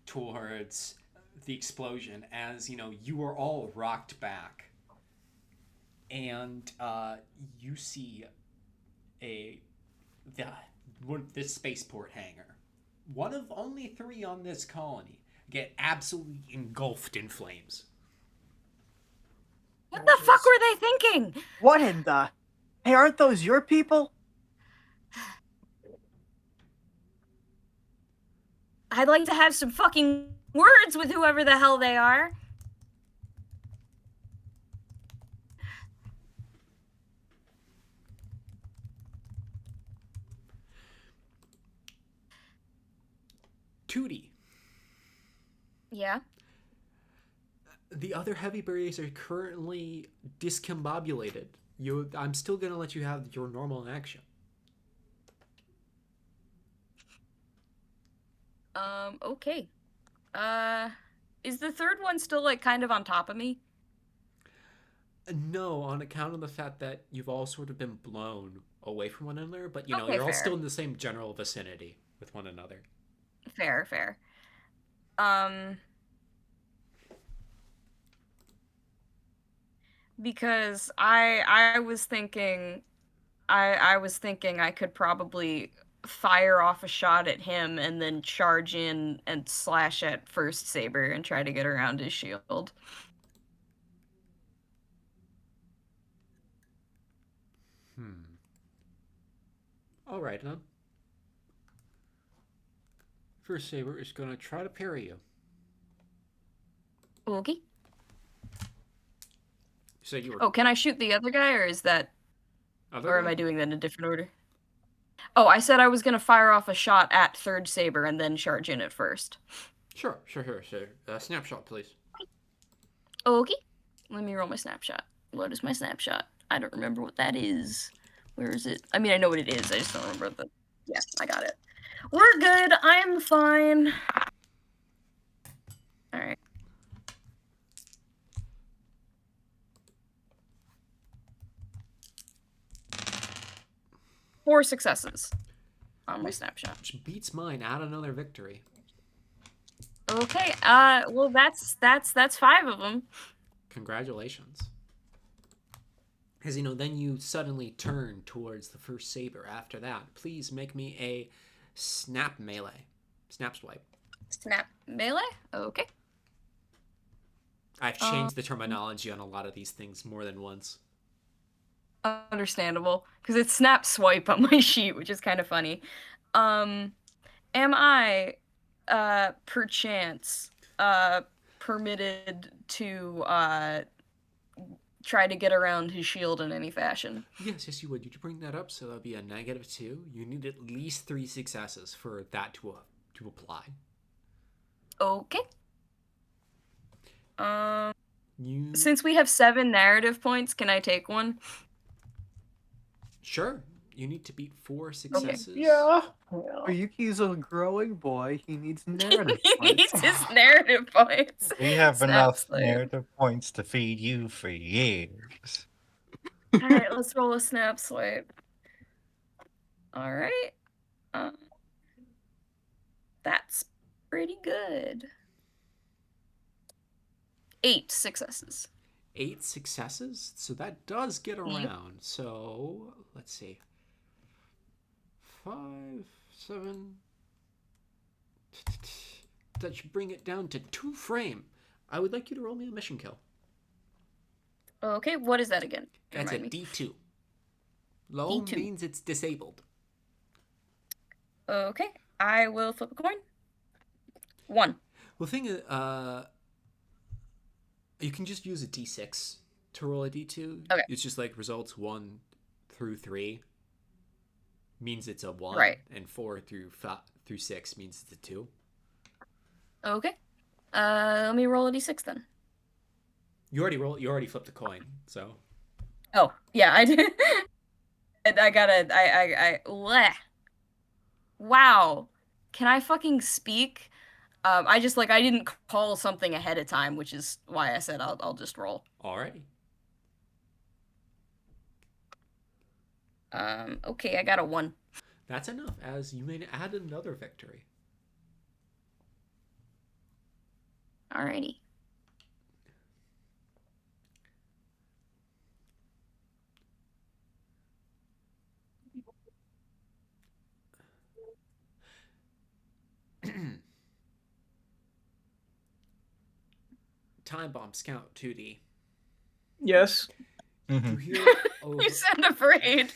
towards the explosion, as, you know, you are all rocked back, and you see this spaceport hangar, one of only 3 on this colony, get absolutely engulfed in flames. What the fuck were they thinking? What in the? Hey, aren't those your people? I'd like to have some fucking words with whoever the hell they are. Tootie. Yeah? The other heavy berries are currently discombobulated. I'm still gonna let you have your normal action. Okay. Is the third one still, like, kind of on top of me? No, on account of the fact that you've all sort of been blown away from one another, but, you know, Okay, you're all fair. still in the same general vicinity with one another. Fair. Because I was thinking I was thinking I could probably fire off a shot at him and then charge in and slash at First Saber and try to get around his shield. All right, then. First Saber is going to try to parry you. Okay. So you were. Oh, can I shoot the other guy, or is that, Other or am guy? I doing that in a different order? Oh, I said I was gonna fire off a shot at Third Saber and then charge in at first. Sure. Snapshot, please. Okay. Let me roll my snapshot. What is my snapshot? I don't remember what that is. Where is it? I mean, I know what it is. I just don't remember the... Yeah, I got it. We're good. I'm fine. All right. Four successes on my snapshot. Which beats mine. Add another victory. Okay. Well, that's 5 of them. Congratulations. Because, then you suddenly turn towards the First Saber after that. Please make me a snap melee. Snap swipe. Snap melee? Okay. I've changed the terminology on a lot of these things more than once. Understandable, because it's snap swipe on my sheet, which is kind of funny. Am I, perchance, permitted to, try to get around his shield in any fashion? Yes, you would. Did you bring that up? So that would be a -2. You need at least 3 successes for that to apply. Okay. You Since we have 7 narrative points, can I take one? Sure. You need to beat 4 successes. Yeah. Fuyuki's a growing boy. He needs narrative He points. needs his narrative points. We have Snap enough swipe. narrative points to feed you for years. Alright, let's roll a snap swipe. Alright. That's pretty good. 8 successes. 8 successes? So that does get around. So, let's see. 5, 7... That should bring it down to 2 frame. I would like you to roll me a mission kill. Okay, what is that again? That's a Remind me. D2. Low D2. means it's disabled. Okay, I will flip a coin. 1. Well, the thing is, you can just use a D6 to roll a D2. Okay. It's just like results 1 through 3 means it's a 1. Right. And 4 through 6 means it's a 2. Okay. Let me roll a d6 then. You already flipped a coin, so. Oh, yeah, I did. I gotta, bleh. Wow. Can I fucking speak? I didn't call something ahead of time, which is why I said I'll just roll. Alrighty. Okay, I got a 1. That's enough, as you may add another victory. Alrighty. Timebomb Scout 2D. Yes. You hear over... You sound afraid.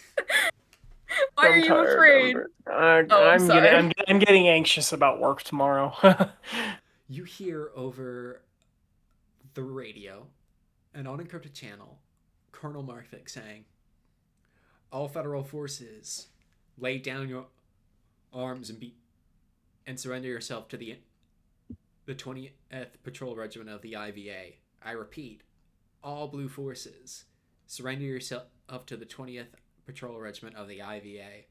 Why are I'm you tired. afraid? I'm sorry. getting anxious about work tomorrow. You hear over the radio, an unencrypted channel, Colonel Marthick saying, "All federal forces, lay down your arms and surrender yourself to the 20th Patrol Regiment of the IVA. I repeat, all blue forces, surrender yourself to the 20th Patrol Regiment of the IVA."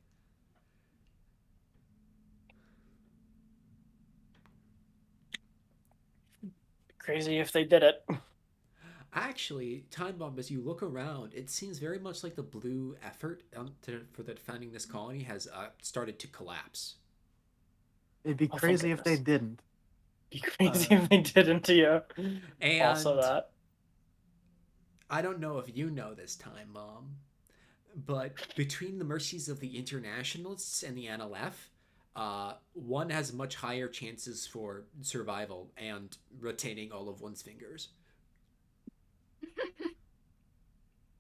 Crazy if they did it. Actually, Timebomb, as you look around, it seems very much like the blue effort for the defending this colony has started to collapse. It'd be Oh, thank crazy if they goodness. didn't. Be crazy if they didn't, yeah. And Also that. I don't know if you know this time, Mom, but between the mercies of the internationalists and the NLF, one has much higher chances for survival and retaining all of one's fingers.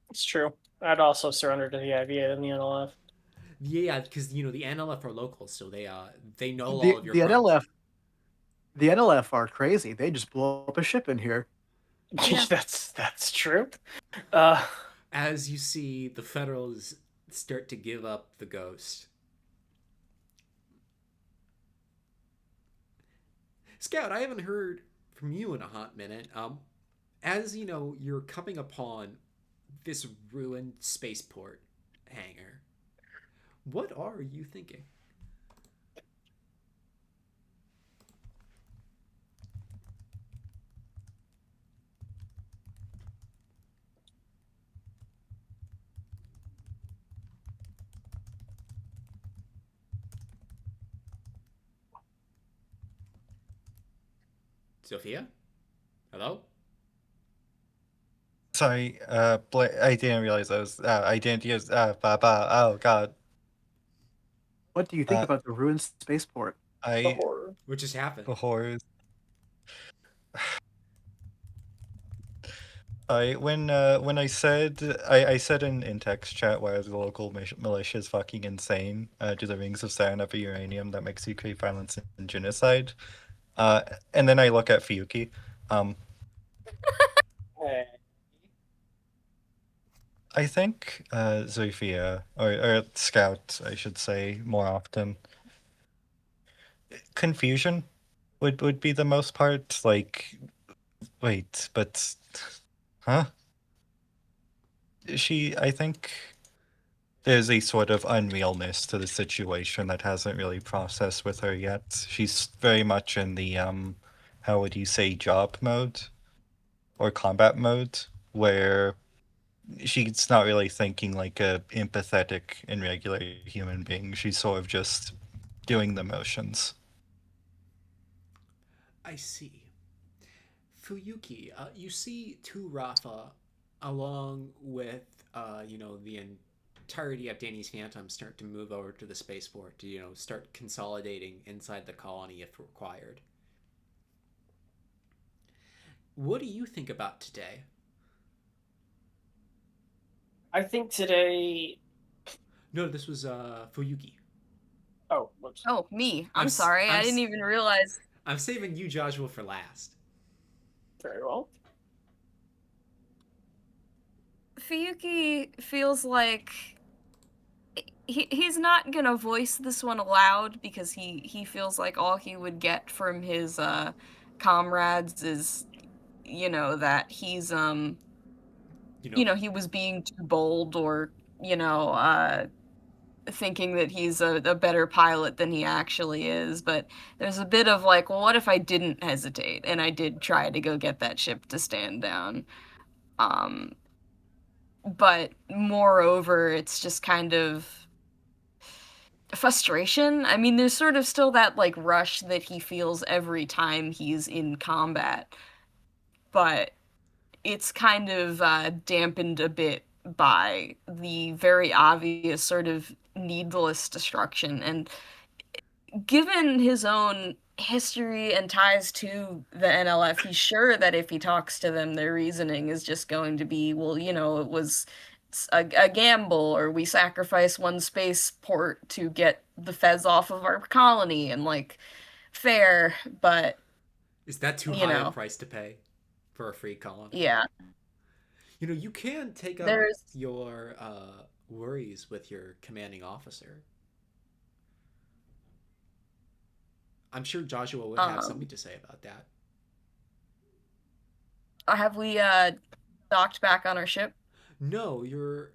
It's true. I'd also surrender to the IVA than the NLF. Yeah, because the NLF are locals, so they know The all of your the crimes. NLF are crazy. They just blow up a ship in here. Yeah. That's true. As you see the Federals start to give up the ghost. Scout, I haven't heard from you in a hot minute. As you're coming upon this ruined spaceport hangar, what are you thinking? Zoifiya? Hello? Sorry, I didn't realize I didn't use, Baba. Oh God. What do you think Uh, about the ruined spaceport? The I, horror. What just happened? the horrors. When I said in text chat why the local militia is fucking insane, do the rings of Saturn have a uranium that makes you create violence and genocide? And then I look at Fuyuki. Hey. I think Zoifiya, or Scout, I should say, more often. Confusion would be the most part. Like, wait, but, huh? I think there's a sort of unrealness to the situation that hasn't really processed with her yet. She's very much in the, how would you say, job mode or combat mode, where she's not really thinking like a empathetic and regular human being. She's sort of just doing the motions. I see. Fuyuki, you see two Rafa along with, the entirety of Danny's Phantom start to move over to the spaceport to, start consolidating inside the colony if required. What do you think about today? I think today. No, this was Fuyuki. Oh, whoops. Oh, me. I'm I'm sorry. I didn't even realize. I'm saving you, Jozsua, for last. Very well. Fuyuki feels like he's not gonna voice this one aloud because he feels like all he would get from his comrades is that he's he was being too bold, or thinking that he's a better pilot than he actually is. But there's a bit of like, well, what if I didn't hesitate and I did try to go get that ship to stand down? But moreover, it's just kind of frustration. I mean, there's sort of still that like rush that he feels every time he's in combat, but it's kind of dampened a bit by the very obvious sort of needless destruction. And given his own history and ties to the NLF, he's sure that if he talks to them, their reasoning is just going to be, well, it was a gamble, or we sacrifice one spaceport to get the feds off of our colony, and like, fair, but Is that too high a price to pay for a free colony? yeah. You can take up There's your worries with your commanding officer. I'm sure Jozsua would have something to say about that. have we docked back on our ship? No, you're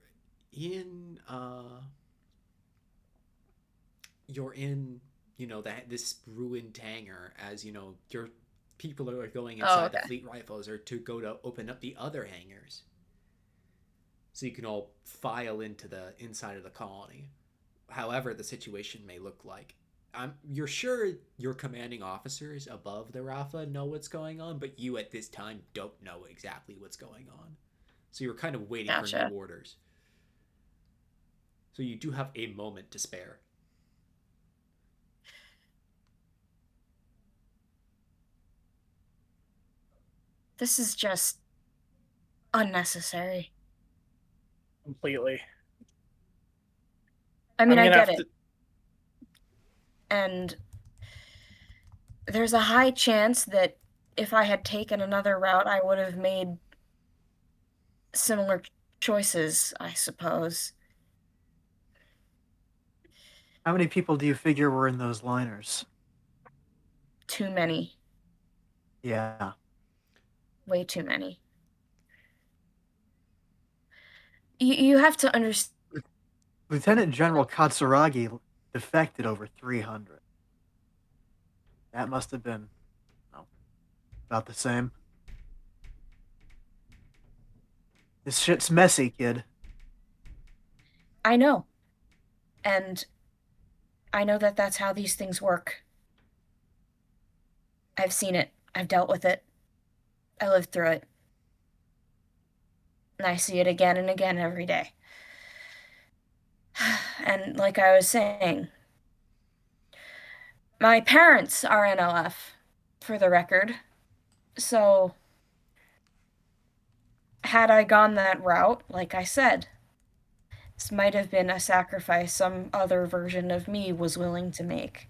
in this ruined hangar, as your people are going inside the fleet rifles, or to go to open up the other hangars, so you can all file into the inside of the colony, however the situation may look like. you're sure your commanding officers above the Rafa know what's going on, but you at this time don't know exactly what's going on. So you're kind of waiting for new Gotcha. orders. So you do have a moment to spare. This is just unnecessary. Completely. I mean, I'm I gonna get have it. And there's a high chance that if I had taken another route, I would have made similar choices, I suppose. How many people do you figure were in those liners? Too many. Yeah. Way too many. You have to understand. Lieutenant General Katsuragi defected over 300. That must have been about the same. This shit's messy, kid. I know. And I know that that's how these things work. I've seen it. I've dealt with it. I lived through it. And I see it again and again every day. And like I was saying, my parents are NLF, for the record. So, had I gone that route, like I said, this might have been a sacrifice some other version of me was willing to make.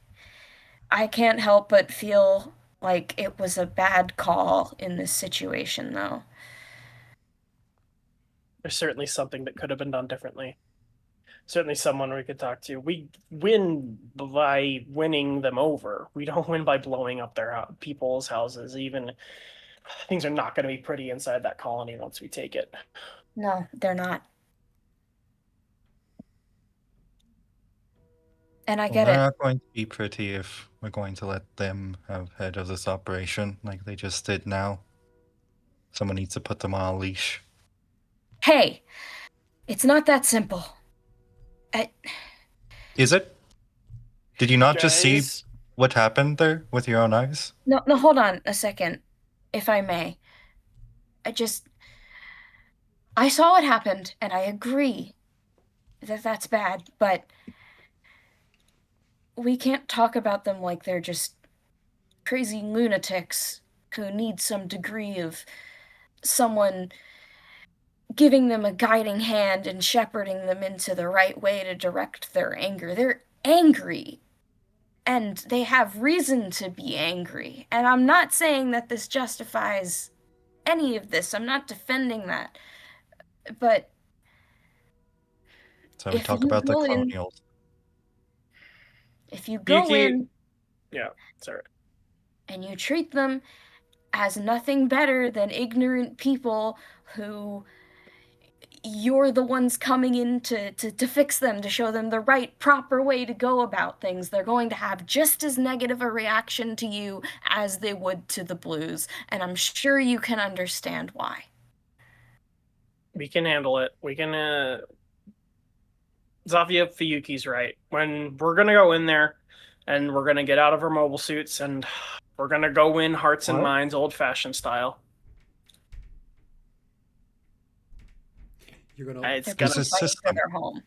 I can't help but feel like it was a bad call in this situation, though. There's certainly something that could have been done differently. Certainly someone we could talk to. We win by winning them over. We don't win by blowing up their people's houses. Even things are not going to be pretty inside that colony once we take it. No, they're not. And I Well, get they're it. not going to be pretty if we're going to let them have head of this operation like they just did now. Someone needs to put them on a leash. Hey, it's not that simple. Is it? Did you not just see Guys, what happened there with your own eyes? No, hold on a second, if I may. I saw what happened, and I agree that that's bad, but we can't talk about them like they're just crazy lunatics who need some degree of someone giving them a guiding hand and shepherding them into the right way to direct their anger. They're angry, and they have reason to be angry. And I'm not saying that this justifies any of this. I'm not defending that. But So we if talk you about the go in, colonials. if you go Fuyuki- in yeah, sorry. and you treat them as nothing better than ignorant people who you're the ones coming in to fix them, to show them the right, proper way to go about things, they're going to have just as negative a reaction to you as they would to the Blues. And I'm sure you can understand why. We can handle it. We can. Zoifiya, Fuyuki's right. When we're gonna go in there, and we're gonna get out of our mobile suits, and we're gonna go in hearts and What? minds, old-fashioned style. You're gonna It's They're gonna. gonna There's a fight for system. their home.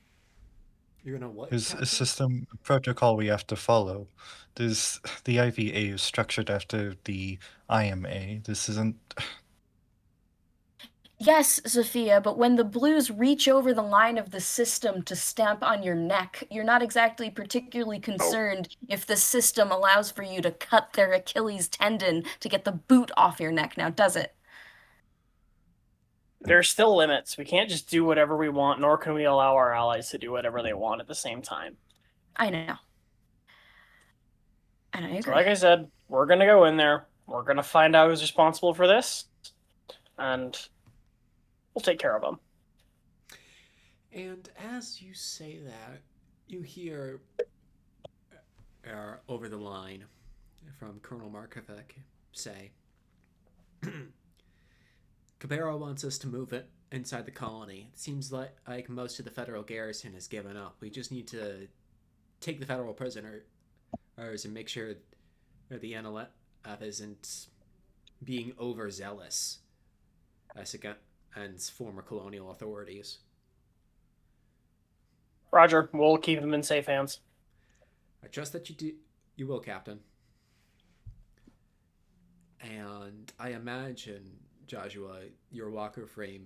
you're gonna what? There's a Captain? system a protocol we have to follow. There's the IVA is structured after the IMA. This isn't. Yes, Zoifiya, but when the Blues reach over the line of the system to stamp on your neck, you're not exactly particularly concerned if the system allows for you to cut their Achilles tendon to get the boot off your neck now, does it? There's still limits. We can't just do whatever we want, nor can we allow our allies to do whatever they want at the same time. I know. And I So agree. like I said, we're gonna go in there. We're gonna find out who's responsible for this, and we'll take care of them. And as you say that, you hear over the line from Colonel Markovic say, Cabero wants us to move it inside the colony. It seems like most of the federal garrison has given up. We just need to take the federal prisoner ours and make sure that the NLF isn't being overzealous as against former colonial authorities. Roger. We'll keep him in safe hands. I trust that you will, Captain. And I imagine, Jozsua, your walker frame,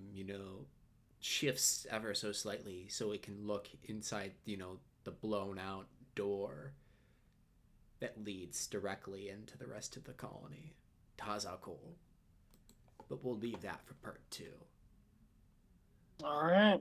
shifts ever so slightly so it can look inside, the blown out door that leads directly into the rest of the colony. Tazakol. But we'll leave that for part 2. All right.